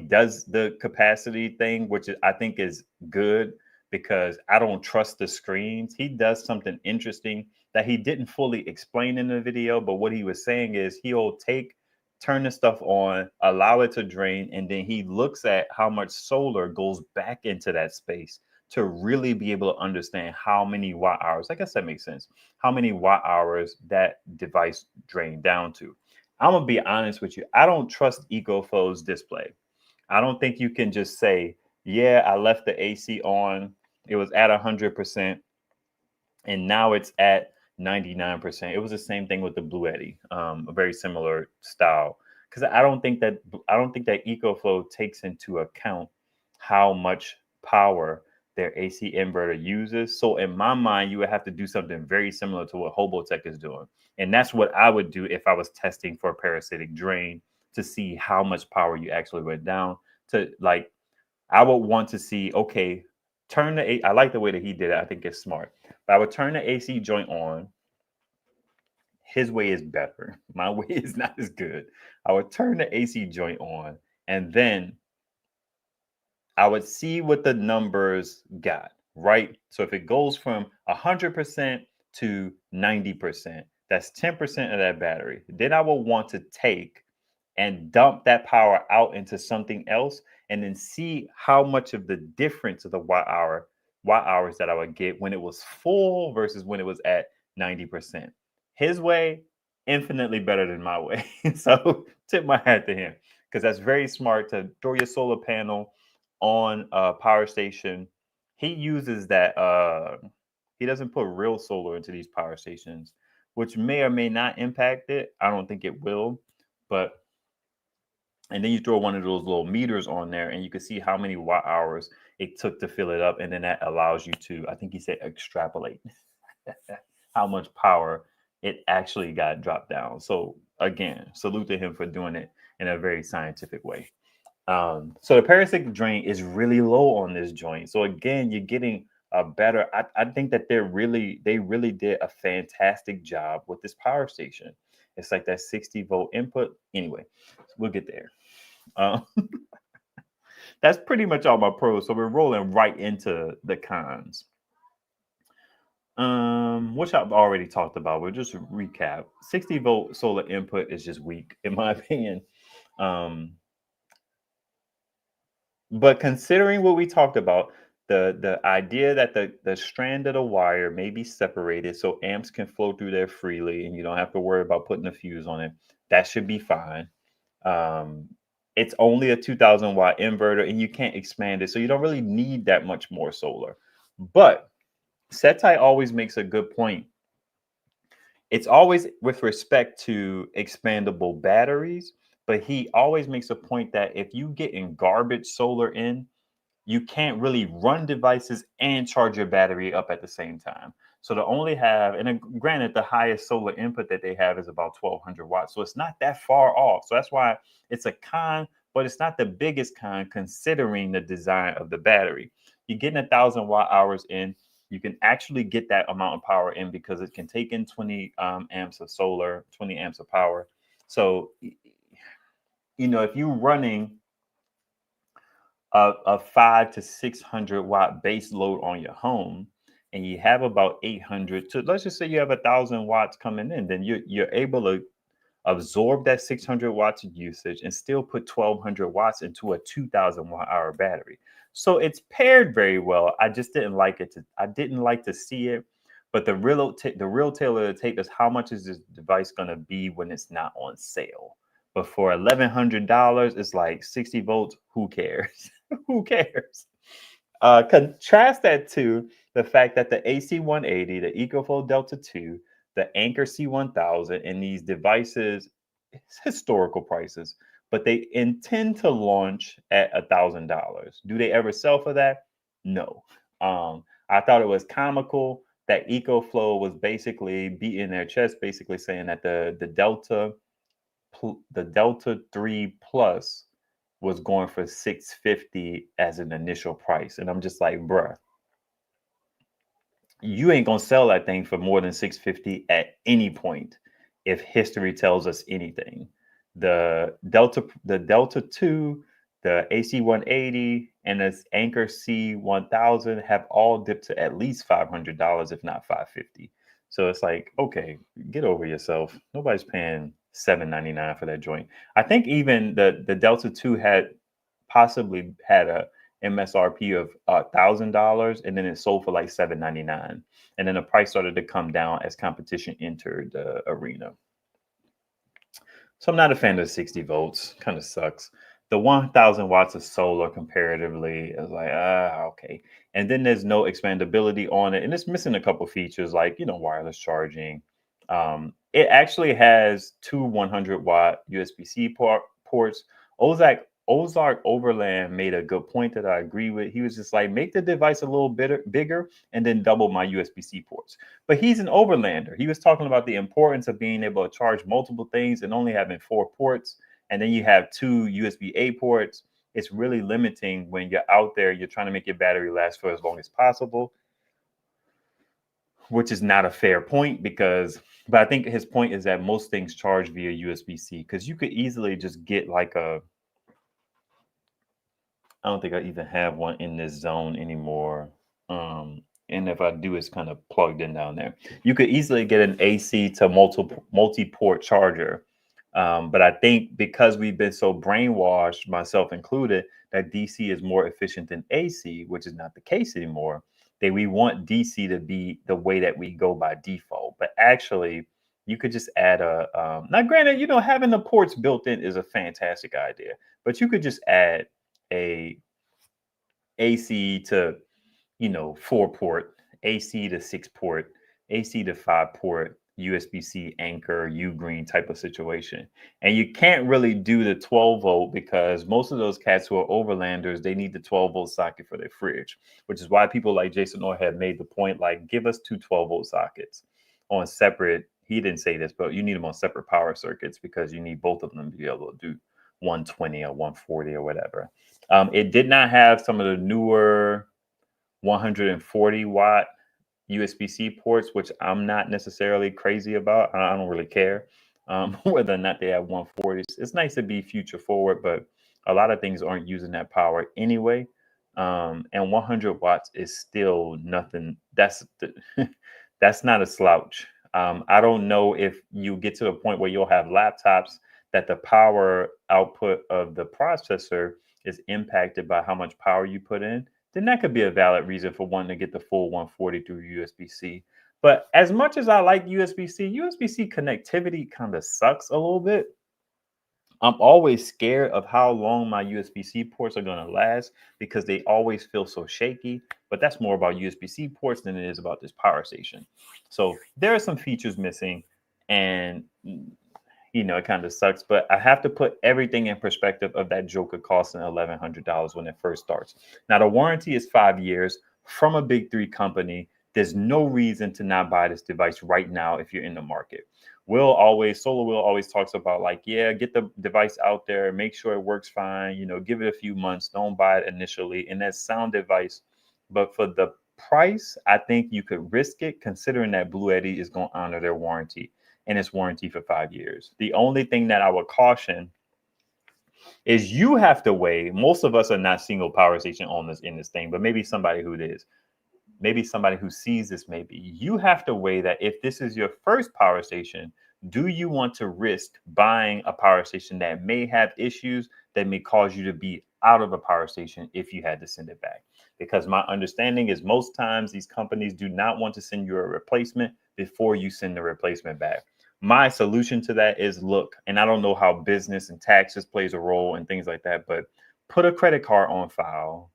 does the capacity thing, which I think is good because I don't trust the screens. He does something interesting that he didn't fully explain in the video, but what he was saying is he'll turn the stuff on, allow it to drain, and then he looks at how much solar goes back into that space to really be able to understand how many watt hours, I guess that makes sense, how many watt hours that device drained down to. I'm gonna be honest with you. I don't trust EcoFlow's display. I don't think you can just say, yeah, I left the AC on. It was at 100%, and now it's at 99%. It was the same thing with the Bluetti, a very similar style. Because I don't think that EcoFlow takes into account how much power their AC inverter uses. So in my mind, you would have to do something very similar to what Hobotech is doing. And that's what I would do if I was testing for parasitic drain to see how much power you actually went down to like, I would want to see, okay, I like the way that he did it. I think it's smart. But I would turn the AC joint on. His way is better. My way is not as good. I would turn the AC joint on and then I would see what the numbers got, right? So if it goes from 100% to 90%. That's 10% of that battery. Then I will want to take and dump that power out into something else and then see how much of the difference of the watt hours that I would get when it was full versus when it was at 90%. His way, infinitely better than my way. So tip my hat to him, because that's very smart to throw your solar panel on a power station. He uses that he doesn't put real solar into these power stations, which may or may not impact it. I don't think it will, but and then you throw one of those little meters on there and you can see how many watt hours it took to fill it up, and then that allows you to, I think he said, extrapolate how much power it actually got dropped down. So again, salute to him for doing it in a very scientific way. So the parasitic drain is really low on this joint. So again, you're getting a better. I think that they really did a fantastic job with this power station. It's like that 60-volt input. Anyway, we'll get there. Um, that's pretty much all my pros. So we're rolling right into the cons. Which I've already talked about. We'll just recap. 60-volt solar input is just weak, in my opinion. But considering what we talked about, the idea that the strand of the wire may be separated so amps can flow through there freely and you don't have to worry about putting a fuse on it, that should be fine. It's only a 2000 watt inverter and you can't expand it, so you don't really need that much more solar. But Setai always makes a good point. It's always with respect to expandable batteries, but he always makes a point that if you get in garbage solar in, you can't really run devices and charge your battery up at the same time. So to only have, and granted, the highest solar input that they have is about 1200 watts. So it's not that far off. So that's why it's a con, but it's not the biggest con considering the design of the battery. You're getting 1000 watt hours in. You can actually get that amount of power in because it can take in 20 amps of solar, 20 amps of power. So, you know, if you're running a 500 to 600 watt base load on your home and you have about 800 to, let's just say you have 1000 watts coming in, then you're able to absorb that 600 watts of usage and still put 1200 watts into a 2000 watt hour battery. So it's paired very well. I just didn't like it. I didn't like to see it. But the real tail of the tape is how much is this device going to be when it's not on sale. But for $1,100, it's like 60 volts. Who cares? Who cares? Contrast that to the fact that the AC180, the EcoFlow Delta 2, the Anchor C1000, and these devices, it's historical prices, but they intend to launch at $1,000. Do they ever sell for that? No. I thought it was comical that EcoFlow was basically beating their chest, basically saying that the Delta 3 Plus was going for $650 as an initial price. And I'm just like, bruh, you ain't gonna sell that thing for more than $650 at any point if history tells us anything. The Delta 2, the AC180, and this Anchor C1000 have all dipped to at least $500, if not $550. So it's like, okay, get over yourself. Nobody's paying $799 for that joint. I think even the Delta 2 had possibly had a MSRP of $1,000, and then it sold for like $799, and then the price started to come down as competition entered the arena. So I'm not a fan of 60 volts. Kind of sucks. The 1000 watts of solar comparatively is like, okay. And then there's no expandability on it, and it's missing a couple features like, you know, wireless charging. It actually has two 100 watt USB-C ports. Ozark Overland made a good point that I agree with. He was just like, make the device a little bit bigger and then double my USB-C ports. But he's an overlander. He was talking about the importance of being able to charge multiple things and only having 4 ports. And then you have 2 USB-A ports. It's really limiting when you're out there, you're trying to make your battery last for as long as possible, which is not a fair point but I think his point is that most things charge via USB-C, because you could easily just get like I don't think I even have one in this zone anymore. And if I do, it's kind of plugged in down there. You could easily get an AC to multi-port charger. But I think because we've been so brainwashed, myself included, that DC is more efficient than AC, which is not the case anymore, that we want DC to be the way that we go by default. But actually, you could just add a, now granted, having the ports built in is a fantastic idea, but you could just add a AC to 4 port, AC to 6 port, AC to 5 port, USB-C anchor, U-green type of situation. And you can't really do the 12 volt because most of those cats who are overlanders, they need the 12 volt socket for their fridge, which is why people like Jason Orr have made the point, like, give us two 12 volt sockets on separate, he didn't say this, but you need them on separate power circuits because you need both of them to be able to do 120 or 140 or whatever. It did not have some of the newer 140 watt USB-C ports, which I'm not necessarily crazy about. I don't really care whether or not they have 140s. It's nice to be future forward, but a lot of things aren't using that power anyway. And 100 watts is still nothing. That's not a slouch. I don't know if you get to the point where you'll have laptops that the power output of the processor is impacted by how much power you put in, then that could be a valid reason for wanting to get the full 140 through USB-C. But as much as I like USB-C, USB-C connectivity kind of sucks a little bit. I'm always scared of how long my USB-C ports are going to last because they always feel so shaky. But that's more about USB-C ports than it is about this power station. So there are some features missing, and it kind of sucks, but I have to put everything in perspective of that Joker costing $1,100 when it first starts. Now, the warranty is 5 years from a big three company. There's no reason to not buy this device right now if you're in the market. Solar Will always talks about, like, yeah, get the device out there, make sure it works fine, give it a few months, don't buy it initially. And that's sound advice. But for the price, I think you could risk it considering that Bluetti is going to honor their warranty and its warranty for 5 years. The only thing that I would caution is you have to weigh. Most of us are not single power station owners in this thing, but maybe somebody who is. Maybe somebody who sees this, maybe you have to weigh that if this is your first power station, do you want to risk buying a power station that may have issues that may cause you to be out of a power station if you had to send it back? Because my understanding is most times these companies do not want to send you a replacement before you send the replacement back. My solution to that is, look, and I don't know how business and taxes plays a role and things like that, but put a credit card on file,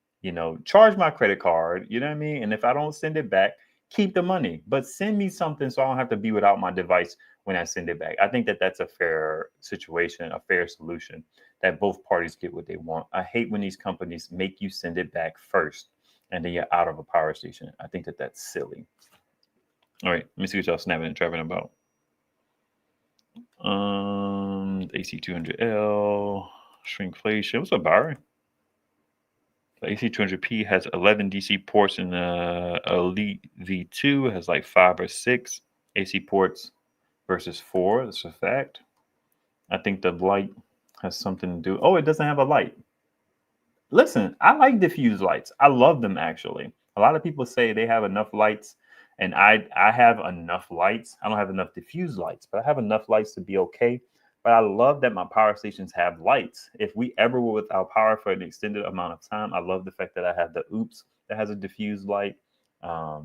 charge my credit card, you know what I mean? And if I don't send it back, keep the money, but send me something so I don't have to be without my device when I send it back. I think that that's a fair situation, a fair solution, that both parties get what they want. I hate when these companies make you send it back first and then you're out of a power station. I think that that's silly. All right, let me see what y'all snapping and trapping about. AC200L, shrinkflation. What's up, Byron? The AC200P has 11 DC ports, and the Elite V2 has like 5 or 6 AC ports versus 4. That's a fact. I think the light has something to do. Oh, it doesn't have a light. Listen, I like diffuse lights. I love them, actually. A lot of people say they have enough lights, and I have enough lights. I don't have enough diffuse lights, but I have enough lights to be okay. But I love that my power stations have lights. If we ever were without power for an extended amount of time, I love the fact that I have the Oops that has a diffuse light. I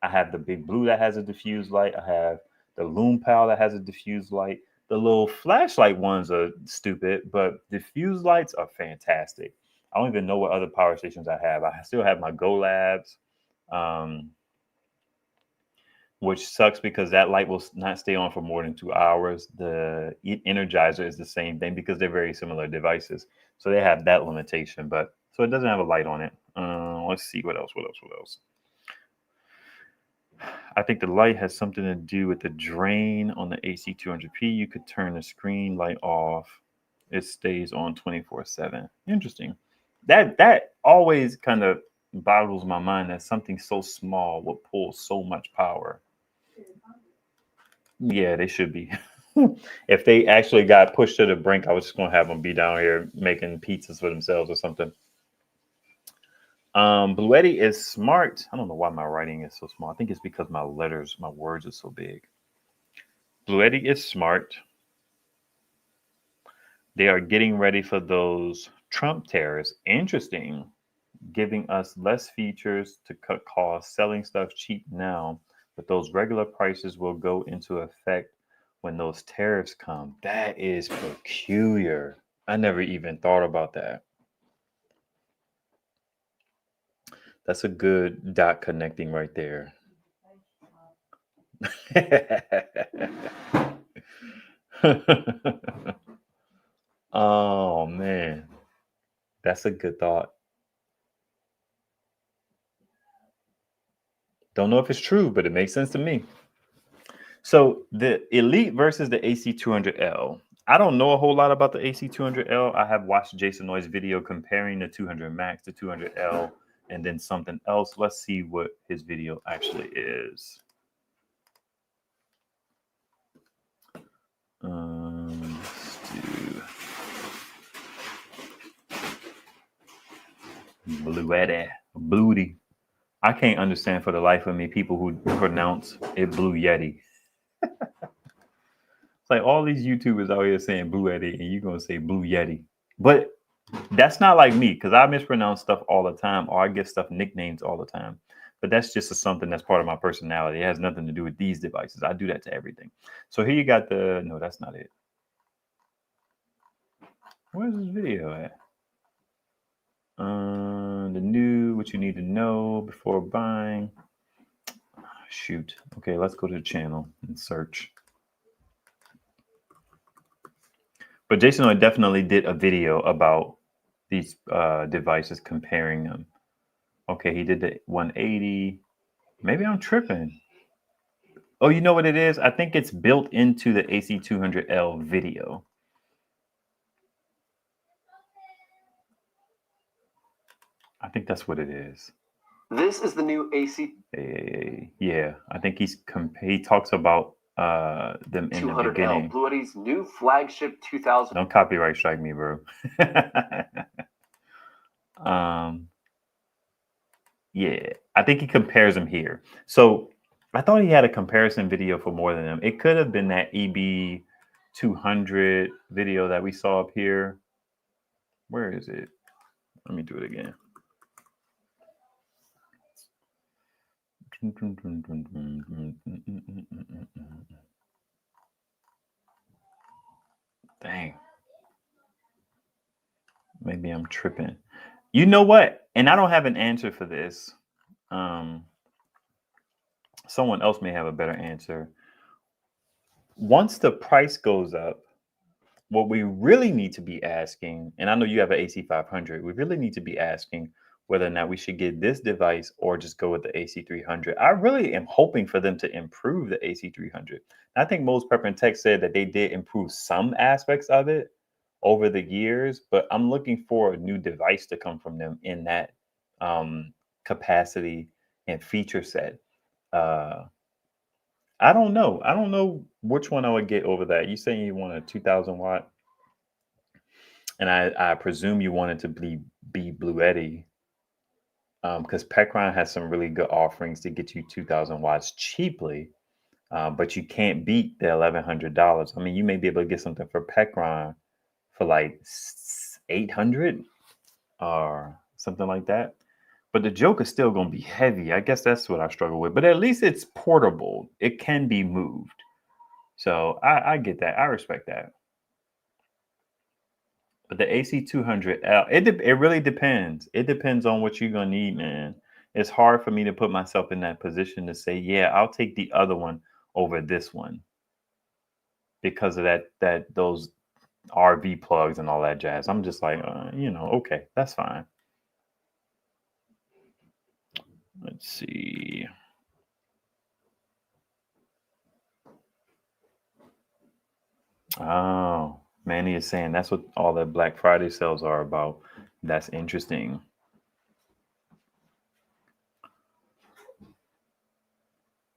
have the Big Blue that has a diffuse light. I have the Loom Pal that has a diffuse light. The little flashlight ones are stupid, but diffuse lights are fantastic. I don't even know what other power stations I have. I still have my Go Labs, which sucks because that light will not stay on for more than 2 hours. The Energizer is the same thing because they're very similar devices. So they have that limitation, but so it doesn't have a light on it. Let's see what else. I think the light has something to do with the drain on the AC200P. You could turn the screen light off. It stays on 24/7. Interesting. That always kind of boggles my mind that something so small would pull so much power. Yeah, they should be. If they actually got pushed to the brink, I was just going to have them be down here making pizzas for themselves or something. Bluetti is smart. I don't know why my writing is so small. I think it's because my words are so big. Bluetti is smart. They are getting ready for those Trump tariffs. Interesting. Giving us less features to cut costs, selling stuff cheap now, but those regular prices will go into effect when those tariffs come. That is peculiar. I never even thought about that. That's a good dot connecting right there. Oh man, that's a good thought. Don't know if it's true, but it makes sense to me. So the Elite versus the AC200L. I don't know a whole lot about the AC200L. I have watched Jason Noy's video comparing the 200 Max to 200L and then something else. Let's see what his video actually is. Let's do Bluetti. I can't understand for the life of me people who pronounce it Blue Yeti. It's like all these YouTubers out here saying Blue Yeti, and you're gonna say Blue Yeti. But that's not like me, because I mispronounce stuff all the time, or I give stuff nicknames all the time. But that's just something that's part of my personality. It has nothing to do with these devices. I do that to everything. So here you got no, that's not it. Where's this video at? The new, what you need to know before buying. Shoot. Okay, let's go to the channel and search. But Jason Noy definitely did a video about these devices, comparing them. Okay, he did the 180. Maybe I'm tripping. Oh, you know what it is? I think it's built into the AC200L video. I think that's what it is. This is the new AC. Yeah, I think he talks about them in the beginning. Bluetti's new flagship 2000. Don't copyright strike me, bro. Yeah, I think he compares them here. So I thought he had a comparison video for more than them. It could have been that EB200 video that we saw up here. Where is it? Let me do it again. Dang. Maybe I'm tripping. You know what? And I don't have an answer for this. Someone else may have a better answer. Once the price goes up, what we really need to be asking, and I know you have an AC500, we really need to be asking whether or not we should get this device or just go with the AC300. I really am hoping for them to improve the AC300. I think Mo's Prep and Tech said that they did improve some aspects of it over the years, but I'm looking for a new device to come from them in that capacity and feature set. I don't know. I don't know which one I would get over that. You saying you want a 2000 watt, and I presume you want it to be Bluetti, because Pecron has some really good offerings to get you 2000 watts cheaply, but you can't beat the $1,100. I mean, you may be able to get something for Pecron for like 800 or something like that. But the joke is still going to be heavy. I guess that's what I struggle with. But at least it's portable. It can be moved. So I get that. I respect that. But the AC200L, it really depends. It depends on what you're going to need, man. It's hard for me to put myself in that position to say, yeah, I'll take the other one over this one because of those RV plugs and all that jazz. I'm just like, okay, that's fine. Let's see. Oh, Manny is saying that's what all the Black Friday sales are about. That's interesting.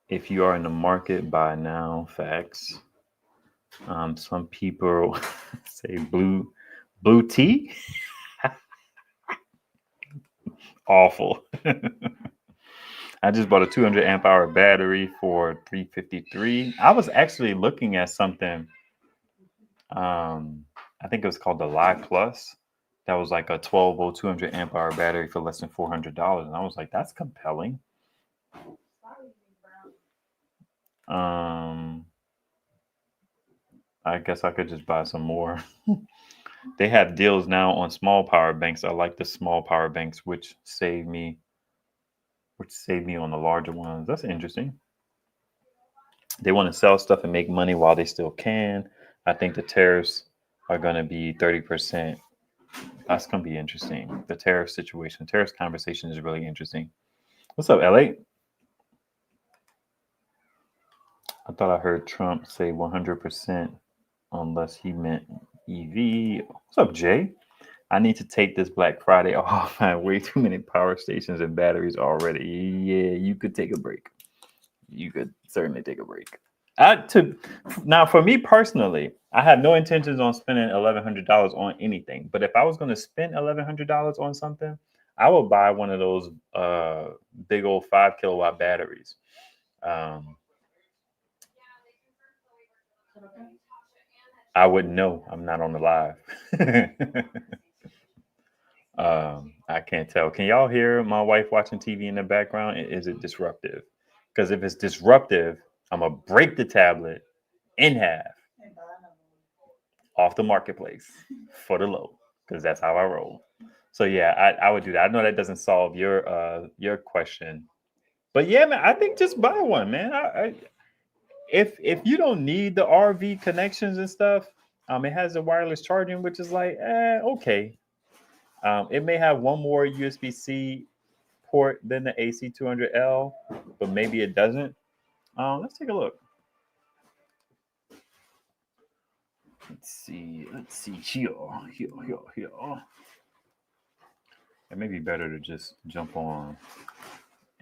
If you are in the market, buy now. Facts. Some people say blue tea. Awful. I just bought a 200 amp hour battery for $353. I was actually looking at something. I think it was called the Live Plus. That was like a 12 volt 200 amp hour battery for less than $400, and I was like, that's compelling. I guess I could just buy some more. They have deals now on small power banks. I like the small power banks, which save me on the larger ones. That's interesting. They want to sell stuff and make money while they still can. I think the tariffs are going to be 30%. That's going to be interesting. The tariff situation, tariffs conversation is really interesting. What's up, LA? I thought I heard Trump say 100% unless he meant EV. What's up, Jay? I need to take this Black Friday off. I have way too many power stations and batteries already. Yeah, you could take a break. You could certainly take a break. Now, for me personally, I have no intentions on spending $1,100 on anything. But if I was going to spend $1,100 on something, I would buy one of those big old 5 kilowatt batteries. I wouldn't know. I'm not on the live. I can't tell. Can y'all hear my wife watching TV in the background? Is it disruptive? Because if it's disruptive, I'm going to break the tablet in half off the marketplace for the low, because that's how I roll. So yeah, I would do that. I know that doesn't solve your question, but yeah, man, I think just buy one, man. If you don't need the RV connections and stuff, it has the wireless charging, which is like, okay. It may have one more USB-C port than the AC200L, but maybe it doesn't. Let's take a look. Let's see here. It may be better to just jump on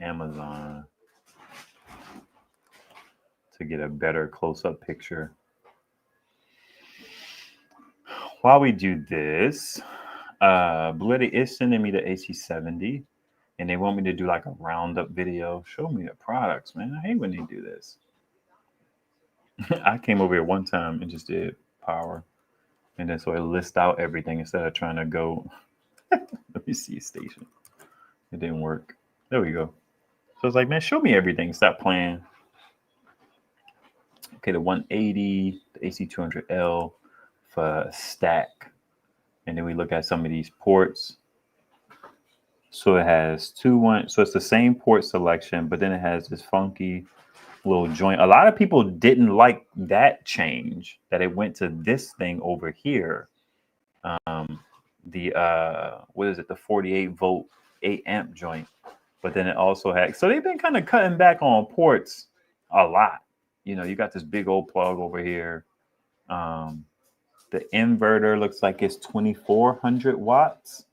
Amazon to get a better close-up picture. While we do this, Bluetti is sending me the AC70, and they want me to do like a roundup video. Show me the products, man. I hate when they do this. I came over here one time and just did power, and then so it lists out everything instead of trying to go. Let me see station. It didn't work. There we go. So it's like, man, show me everything. Stop playing. Okay, the 180, the AC200L for stack. And then we look at some of these ports. So it has so it's the same port selection, but then it has this funky little joint. A lot of people didn't like that change, that it went to this thing over here. What is it? The 48 volt 8 amp joint. But then it also had, so they've been kind of cutting back on ports a lot. You know, you got this big old plug over here. The inverter looks like it's 2,400 watts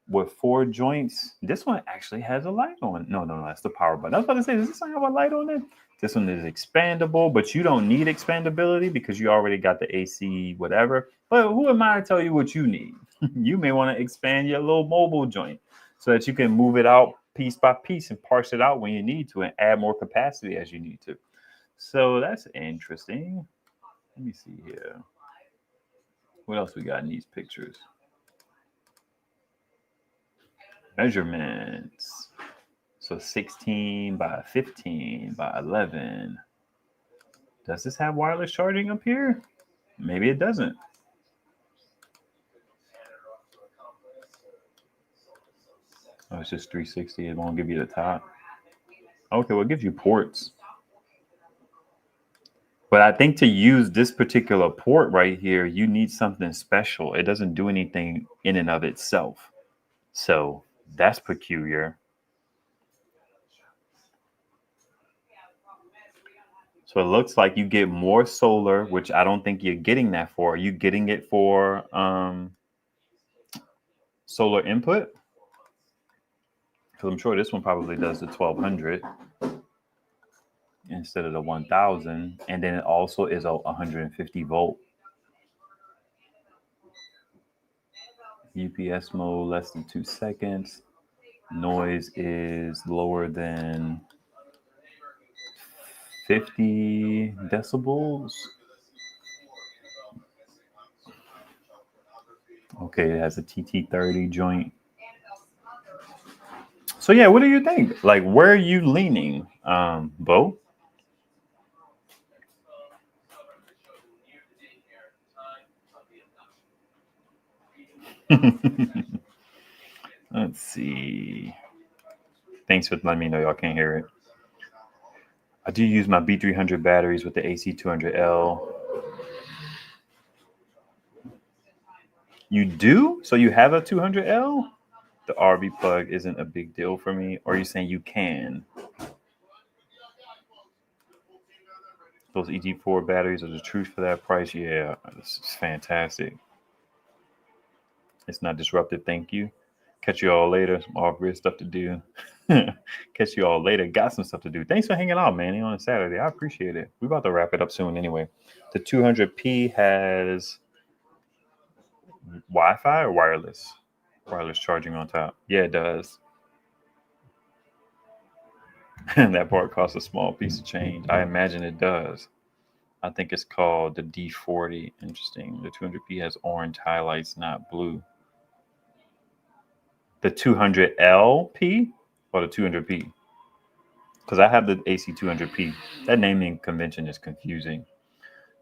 with 4 joints. This one actually has a light on it. No, that's the power button. I was about to say, does this one have a light on it? This one is expandable, but you don't need expandability because you already got the AC whatever. But who am I to tell you what you need? You may want to expand your little mobile joint so that you can move it out piece by piece and parse it out when you need to and add more capacity as you need to. So that's interesting. Let me see here. What else we got in these pictures? Measurements. So 16 by 15 by 11. Does this have wireless charging up here? Maybe it doesn't. Oh, it's just 360. It won't give you the top. Okay, well, it gives you ports. But I think to use this particular port right here, you need something special. It doesn't do anything in and of itself. So that's peculiar. So it looks like you get more solar, which I don't think you're getting that for. Are you getting it for solar input? Because I'm sure this one probably does the 1,200 instead of the 1,000. And then it also is a 150 volt. UPS mode, less than 2 seconds. Noise is lower than 50 decibels. Okay, it has a TT30 joint. So yeah, what do you think? Like, where are you leaning, Bo? Let's see. Thanks for letting me know y'all can't hear it. I do use my B300 batteries with the AC200L. You do? So you have a 200L? The RB plug isn't a big deal for me. Or are you saying you can? Those EG4 batteries are the truth for that price? Yeah, this is fantastic. It's not disruptive. Thank you. Catch you all later. Some off-grid stuff to do. Catch you all later. Got some stuff to do. Thanks for hanging out, man, on a Saturday. I appreciate it. We're about to wrap it up soon anyway. The 200p has Wi-Fi or wireless? Wireless charging on top. Yeah, it does. And that part costs a small piece of change. I imagine it does. I think it's called the D40. Interesting. The 200p has orange highlights, not blue. The 200LP or the 200p? Because I have the AC 200p. That naming convention is confusing.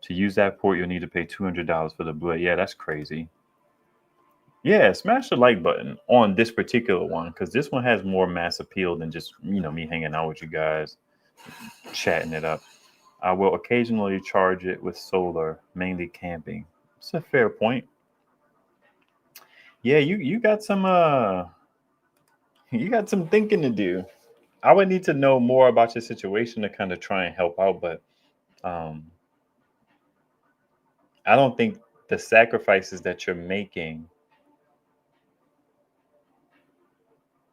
To use that port, you'll need to pay $200 for the Bluetti. Yeah, that's crazy. Yeah, smash the like button on this particular one because this one has more mass appeal than just me hanging out with you guys, chatting it up. I will occasionally charge it with solar, mainly camping. It's a fair point. Yeah, you got some you got some thinking to do. I would need to know more about your situation to kind of try and help out, but um, I don't think the sacrifices that you're making,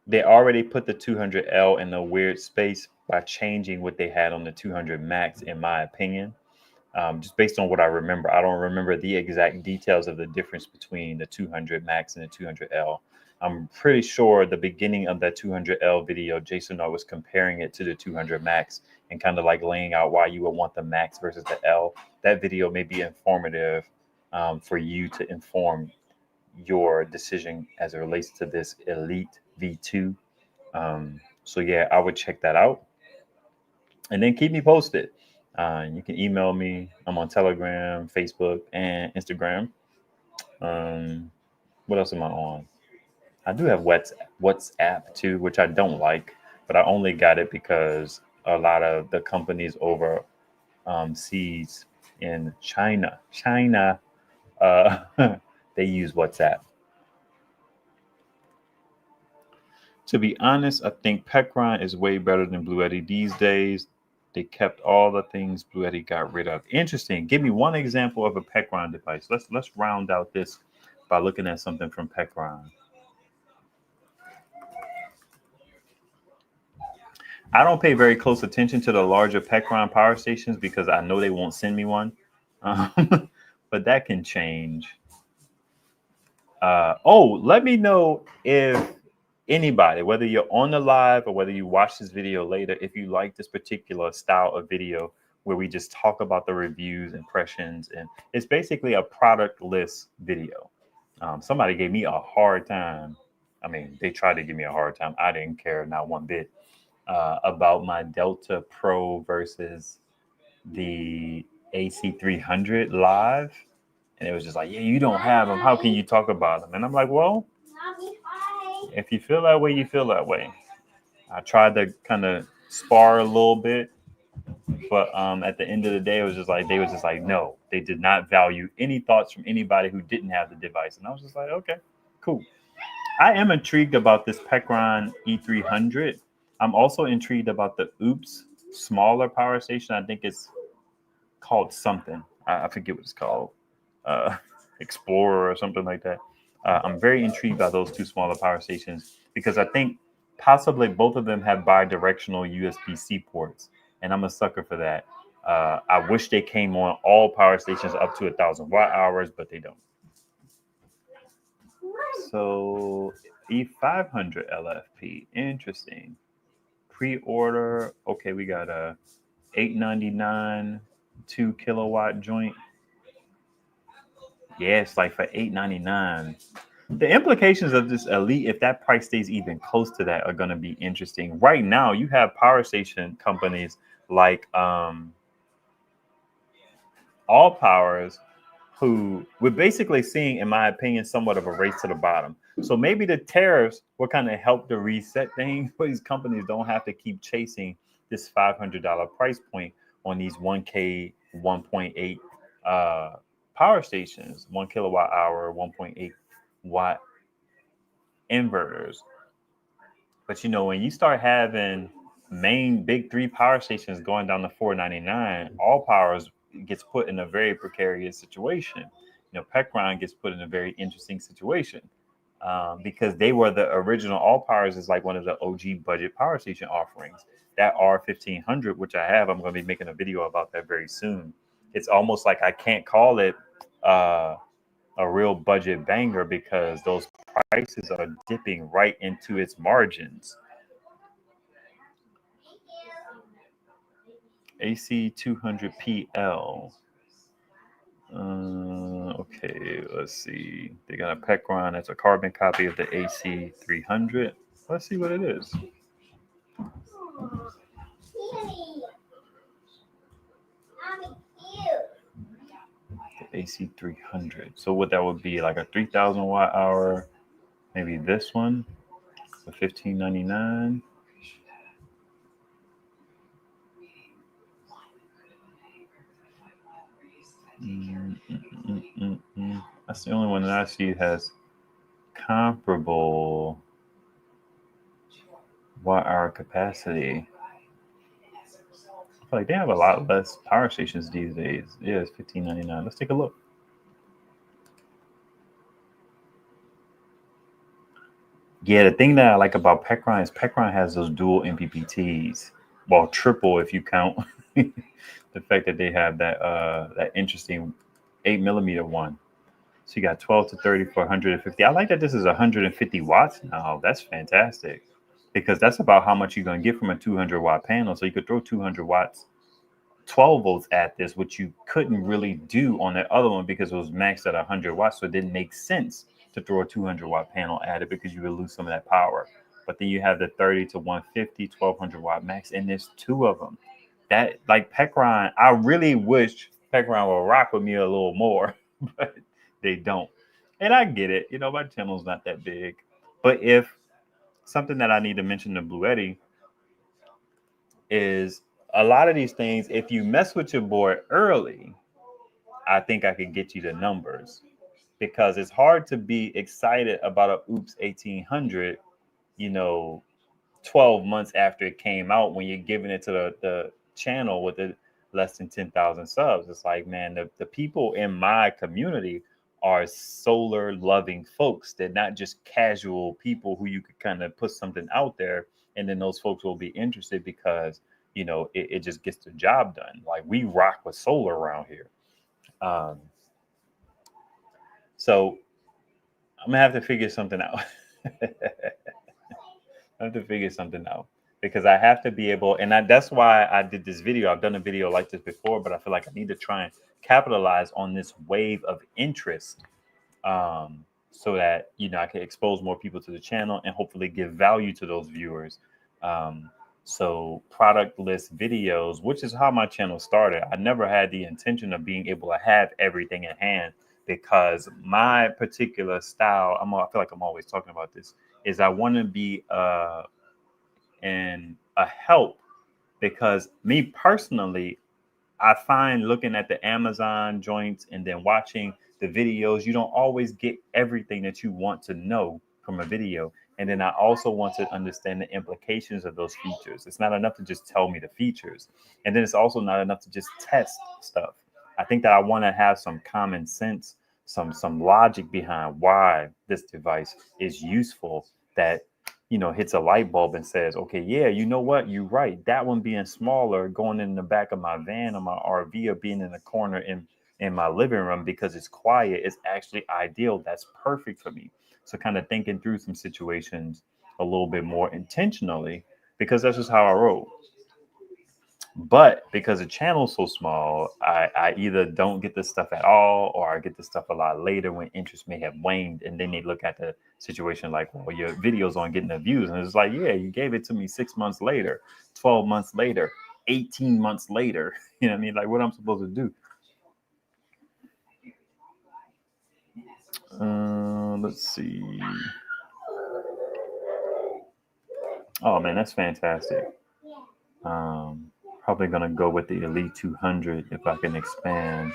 they already put the 200L in a weird space by changing what they had on the 200 Max, in my opinion. Just based on what I remember, I don't remember the exact details of the difference between the 200 Max and the 200L. I'm pretty sure the beginning of that 200L video, Jason was comparing it to the 200 Max and kind of like laying out why you would want the Max versus the L. That video may be informative for you to inform your decision as it relates to this Elite V2. So yeah, I would check that out and then keep me posted. You can email me. I'm on Telegram, Facebook, and Instagram. What else am I on? I do have WhatsApp too, which I don't like, but I only got it because a lot of the companies over seas in China, uh, they use WhatsApp. To be honest, I think Pecron is way better than Bluetti these days. They kept all the things Bluetti got rid of. Interesting. Give me one example of a Pecron device. Let's round out this by looking at something from Pecron. I don't pay very close attention to the larger Pecron power stations because I know they won't send me one. But that can change. Let me know if anybody, whether you're on the live or whether you watch this video later, if you like this particular style of video where we just talk about the reviews, impressions, and it's basically a product list video. Somebody gave me a hard time. I mean, they tried to give me a hard time. I didn't care, not one bit, about my Delta Pro versus the AC300 live. And it was just like, yeah, you don't have them. How can you talk about them? And I'm like, well, if you feel that way, you feel that way. I tried to kind of spar a little bit, but at the end of the day, it was just like, they was just like, no, they did not value any thoughts from anybody who didn't have the device. And I was just like, okay, cool. I am intrigued about this Pecron E300. I'm also intrigued about the Oops smaller power station. I think it's called something. I forget what it's called. Explorer or something like that. I'm very intrigued by those two smaller power stations because I think possibly both of them have bi-directional USB-C ports, and I'm a sucker for that. I wish they came on all power stations up to 1,000 watt hours, but they don't. So E500 LFP. Interesting. Pre-order. Okay, we got a $8.99 2 kilowatt joint. Yeah, it's like for $8.99. The implications of this Elite, if that price stays even close to that, are going to be interesting. Right now, you have power station companies like All Powers, who we're basically seeing, in my opinion, somewhat of a race to the bottom. So maybe the tariffs will kind of help to reset things, but these companies don't have to keep chasing this $500 price point on these 1K 1.8 power stations, 1 kilowatt hour, 1.8 watt inverters. But when you start having main big three power stations going down to $4.99, All Powers gets put in a very precarious situation. Peckron gets put in a very interesting situation because they were the original. All Powers is like one of the OG budget power station offerings. That R1500, which I have, I'm going to be making a video about that very soon. It's almost like I can't call it a real budget banger because those prices are dipping right into its margins. AC200PL. Okay, let's see. They got a Pecron. That's a carbon copy of the AC300. Let's see what it is. The AC300. So what that would be, like a 3,000 watt hour. Maybe this one for $15.99. That's the only one that I see has comparable watt hour capacity. I feel like they have a lot less power stations these days. Yeah, it's $15.99. Let's take a look. Yeah, the thing that I like about Pecron is Pecron has those dual MPPTs. Well, triple if you count the fact that they have that interesting 8mm one. So you got 12 to 30 for 150. I like that this is 150 watts now. That's fantastic because that's about how much you're going to get from a 200 watt panel. So you could throw 200 watts, 12 volts at this, which you couldn't really do on that other one because it was maxed at 100 watts. So it didn't make sense to throw a 200 watt panel at it because you would lose some of that power. But then you have the 30 to 150, 1200 watt max, and there's two of them. That, like Pecron, I really wish Pecron would rock with me a little more, but they don't. And I get it. My channel's not that big. But if something that I need to mention to Bluetti is a lot of these things, if you mess with your board early, I think I could get you the numbers because it's hard to be excited about a Oops 1800, 12 months after it came out when you're giving it to the channel with the less than 10,000 subs. It's like, man, the people in my community are solar loving folks. They're not just casual people who you could kind of put something out there and then those folks will be interested because, it just gets the job done. Like we rock with solar around here. So I'm gonna have to figure something out. Because I have to be able, and that's why I did this video. I've done a video like this before, but I feel like I need to try and capitalize on this wave of interest so that, I can expose more people to the channel and hopefully give value to those viewers. So product list videos, which is how my channel started. I never had the intention of being able to have everything in hand because my particular style, I feel like I'm always talking about this, is I want to be and a help because me personally, I find looking at the Amazon joints and then watching the videos, you don't always get everything that you want to know from a video. And then I also want to understand the implications of those features. It's not enough to just tell me the features. And then it's also not enough to just test stuff. I think that I want to have some common sense, some logic behind why this device is useful that hits a light bulb and says, okay, yeah, you know what? You're right. That one being smaller, going in the back of my van or my RV or being in the corner in my living room because it's quiet is actually ideal. That's perfect for me. So kind of thinking through some situations a little bit more intentionally, because that's just how I roll. But because the channel's so small, I either don't get this stuff at all, or I get the stuff a lot later when interest may have waned. And then they look at the situation like, well, your video's on getting the views. And it's like, yeah, you gave it to me 6 months later, 12 months later, 18 months later. You know what I mean? Like, what I'm supposed to do? Let's see. Oh, man, that's fantastic. Probably going to go with the Elite 200 if I can expand.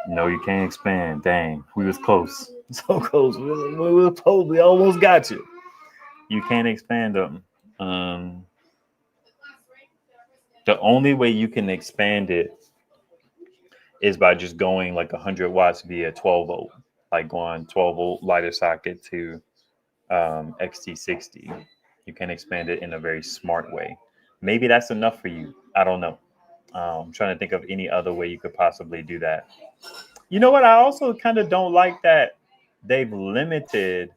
No, you can't expand. Dang, we was close. So close. We were close. We almost got you. You can't expand them. The only way you can expand it is by just going like 100 watts via 12 volt, like going 12 volt lighter socket to XT60. You can expand it in a very smart way. Maybe that's enough for you. I don't know. I'm trying to think of any other way you could possibly do that. You know what? I also kind of don't like that they've limited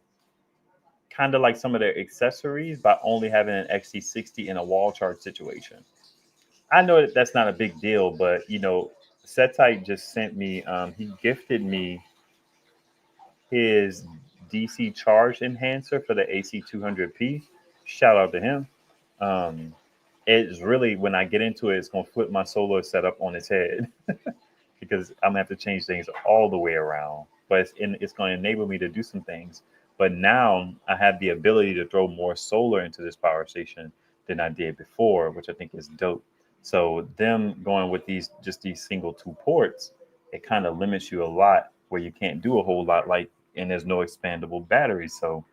kind of like some of their accessories by only having an XT60 in a wall charge situation. I know that that's not a big deal, but you know, Setite just sent me, he gifted me his DC charge enhancer for the AC200P. Shout out to him. Um, it's really, when I get into it, it's going to flip my solar setup on its head because I'm going to have to change things all the way around. But it's going to enable me to do some things. But now I have the ability to throw more solar into this power station than I did before, which I think is dope. So them going with these single 2 ports, it kind of limits you a lot where you can't do a whole lot, like, and there's no expandable batteries. So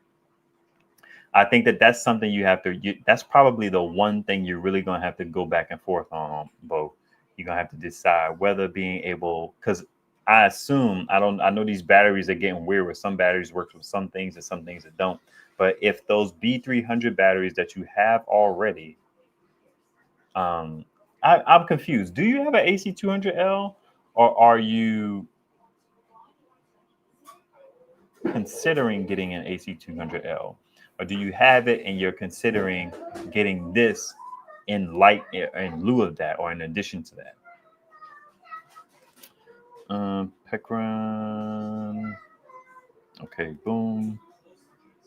I think that that's something you have to, that's probably the one thing you're really going to have to go back and forth on, Bo. You're going to have to decide whether being able, because I assume, I know these batteries are getting weird where some batteries work with some things and some things that don't. But if those B300 batteries that you have already, I'm confused. Do you have an AC200L, or are you considering getting an AC200L? Or do you have it and you're considering getting this in lieu of that, or in addition to that? Pecron. Okay, boom.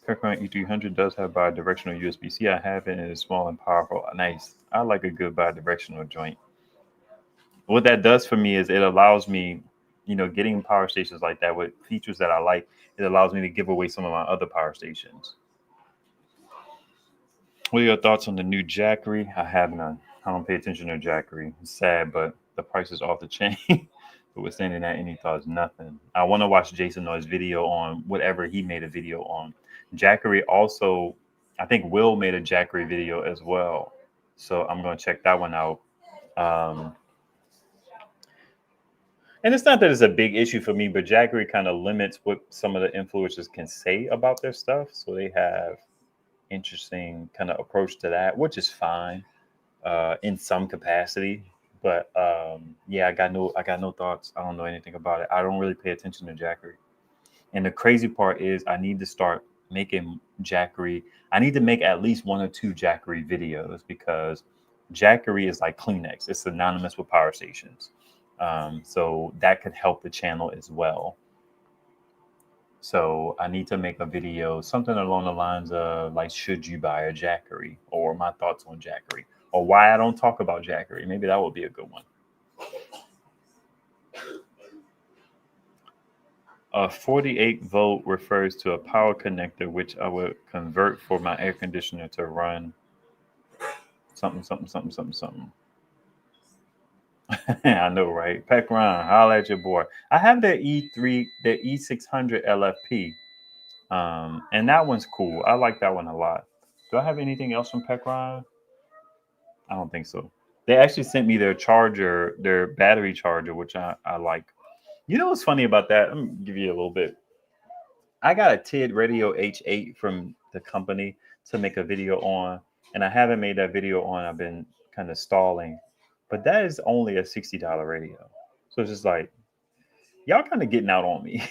Pecron E300 does have bi-directional USB-C. I have it, and it's small and powerful. Nice. I like a good bi-directional joint. What that does for me is it allows me, getting power stations like that with features that I like, it allows me to give away some of my other power stations. What are your thoughts on the new Jackery? I have none. I don't pay attention to Jackery. It's sad, but the price is off the chain. But withstanding that, any thoughts? Nothing. I want to watch Jason Noy's video on whatever he made a video on. Jackery also, I think Will made a Jackery video as well. So I'm going to check that one out. And it's not that it's a big issue for me, but Jackery kind of limits what some of the influencers can say about their stuff. So they have interesting kind of approach to that, which is fine in some capacity. But yeah, I got no thoughts. I don't know anything about it. I don't really pay attention to Jackery. And the crazy part is I need to start making Jackery. I need to make at least 1 or 2 Jackery videos, because Jackery is like Kleenex. It's synonymous with power stations. So that could help the channel as well. So I need to make a video, something along the lines of like, should you buy a Jackery, or my thoughts on Jackery, or why I don't talk about Jackery. Maybe that would be a good one. A 48 volt refers to a power connector, which I would convert for my air conditioner to run something. I know, right? Peck Ron, holla at your boy. I have the E600 LFP. And that one's cool. I like that one a lot. Do I have anything else from Pecron? I don't think so. They actually sent me their charger, their battery charger, which I like. You know what's funny about that? Let me give you a little bit. I got a TID Radio H8 from the company to make a video on, and I haven't made that video on. I've been kind of stalling, but that is only a $60 radio. So it's just like, y'all kind of getting out on me.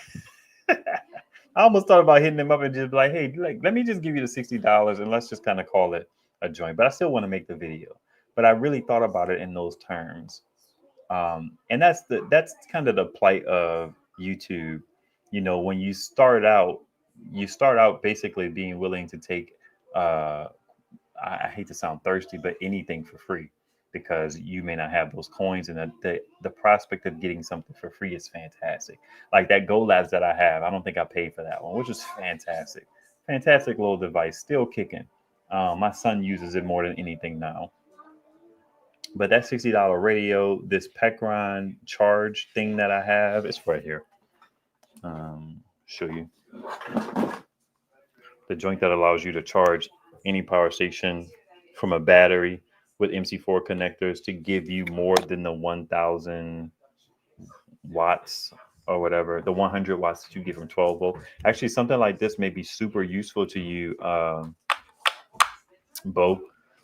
I almost thought about hitting them up and just be like, hey, like, let me just give you the $60 and let's just kind of call it a joint. But I still want to make the video. But I really thought about it in those terms. And that's kind of the plight of YouTube. You know, when you start out basically being willing to take I hate to sound thirsty, but anything for free because you may not have those coins, and the prospect of getting something for free is fantastic. Like that Go Labs that I have, I don't think I paid for that one, which is fantastic. Fantastic little device, still kicking. My son uses it more than anything now. But that $60 radio, this Pecron charge thing that I have, it's right here. Show you the joint that allows you to charge any power station from a battery with MC4 connectors to give you more than the 1000 watts or whatever, the 100 watts that you get from 12 volt. Actually, something like this may be super useful to you, Bo.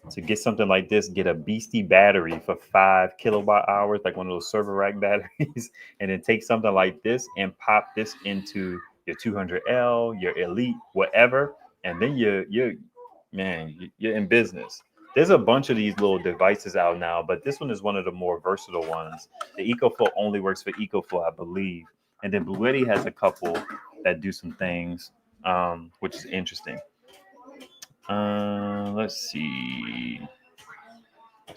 To get something like this, get a beastie battery for 5 kilowatt hours, like one of those server rack batteries, and then take something like this and pop this into your 200L, your Elite, whatever, and then you're in business. There's a bunch of these little devices out now, but this one is one of the more versatile ones. The EcoFlow only works for EcoFlow, I believe, and then Bluetti has a couple that do some things, which is interesting. Let's see.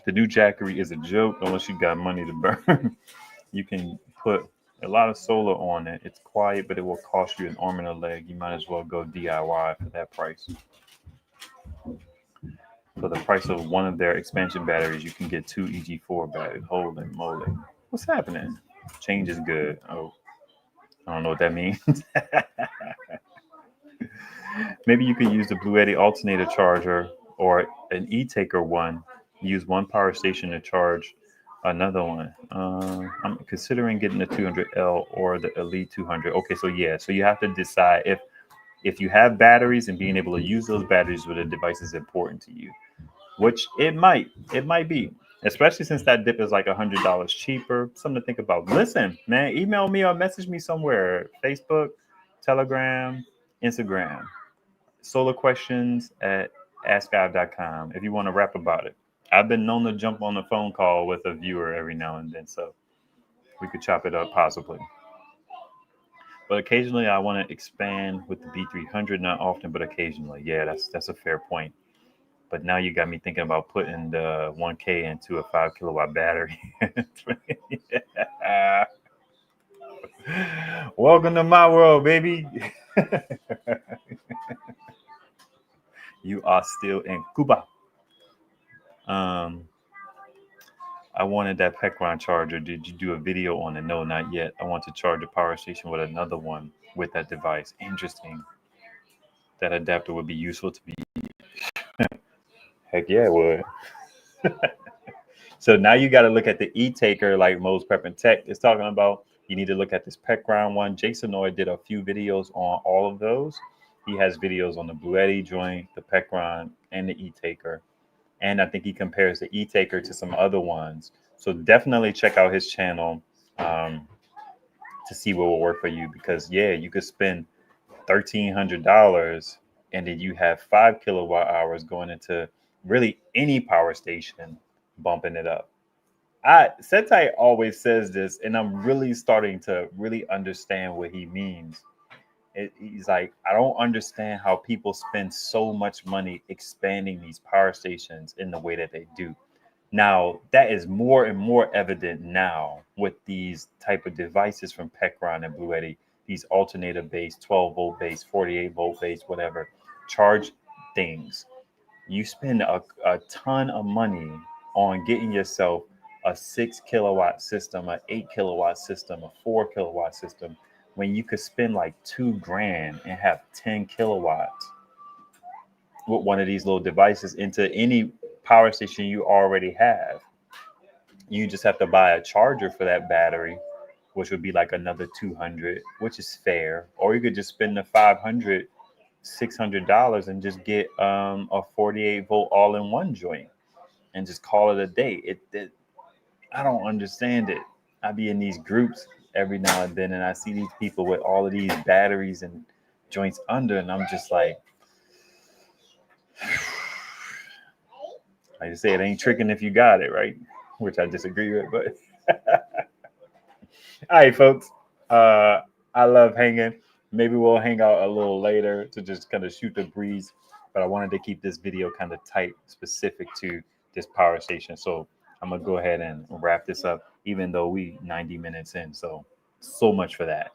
The new Jackery is a joke unless you got money to burn. You can put a lot of solar on it. It's quiet, but it will cost you an arm and a leg. You might as well go DIY for that price. For the price of one of their expansion batteries, you can get 2 EG4 batteries. Holy moly. What's happening? Change is good. Oh, I don't know what that means. Maybe you could use the Bluetti alternator charger or an e-taker one. Use one power station to charge another one. I'm considering getting the 200L or the Elite 200. Okay, so yeah, so you have to decide if you have batteries and being able to use those batteries with a device is important to you, which it might be, especially since that dip is like $100 cheaper. Something to think about. Listen, man, email me or message me somewhere. Facebook, Telegram, Instagram. Solarquestions at askive.com if you want to rap about it. I've been known to jump on a phone call with a viewer every now and then, so we could chop it up possibly. But occasionally I want to expand with the B300, not often, but occasionally. Yeah, that's a fair point. But now you got me thinking about putting the 1K into a 5 kilowatt battery. Welcome to my world, baby. You are still in Cuba. I wanted that Pecron charger. Did you do a video on it? No, not yet. I want to charge a power station with another one with that device. Interesting. That adapter would be useful to me. Heck yeah, it would. So now you got to look at the e-taker like Mo's Prep and Tech is talking about. You need to look at this Pecron one. Jason Noy did a few videos on all of those. He has videos on the Bluetti joint, the Pecron, and the e-taker. And I think he compares the e-taker to some other ones. So definitely check out his channel to see what will work for you. Because yeah, you could spend $1,300 and then you have 5 kilowatt hours going into really any power station, bumping it up. Sentai always says this, and I'm really starting to really understand what he means. He's like, I don't understand how people spend so much money expanding these power stations in the way that they do. Now, that is more and more evident now with these type of devices from Pecron and Bluetti, these alternator-based, 12-volt based, 48-volt based, whatever, charge things. You spend a ton of money on getting yourself a 6 kilowatt system, an 8 kilowatt system, a 4 kilowatt system, when you could spend like $2,000 and have 10 kilowatts with one of these little devices into any power station you already have. You just have to buy a charger for that battery, which would be like another 200, which is fair. Or you could just spend the $500, $600 and just get a 48-volt all-in-one joint and just call it a day. I don't understand it. I be in these groups every now and then, and I see these people with all of these batteries and joints under, and I'm just like I just say it ain't tricking if you got it, right? Which I disagree with, but all right, folks. I love hanging. Maybe we'll hang out a little later to just kind of shoot the breeze. But I wanted to keep this video kind of tight, specific to this power station. So I'm gonna go ahead and wrap this up, even though we 90 minutes in. So much for that.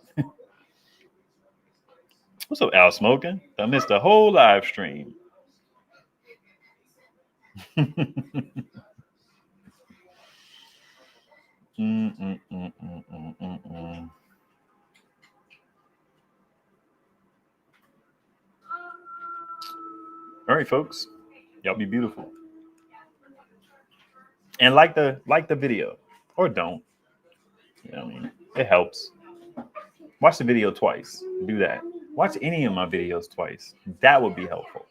What's up, Al Smoking? I missed the whole live stream. All right, folks. Y'all be beautiful. And like the video. Or don't. You know what I mean? It helps. Watch the video twice. Do that. Watch any of my videos twice. That would be helpful.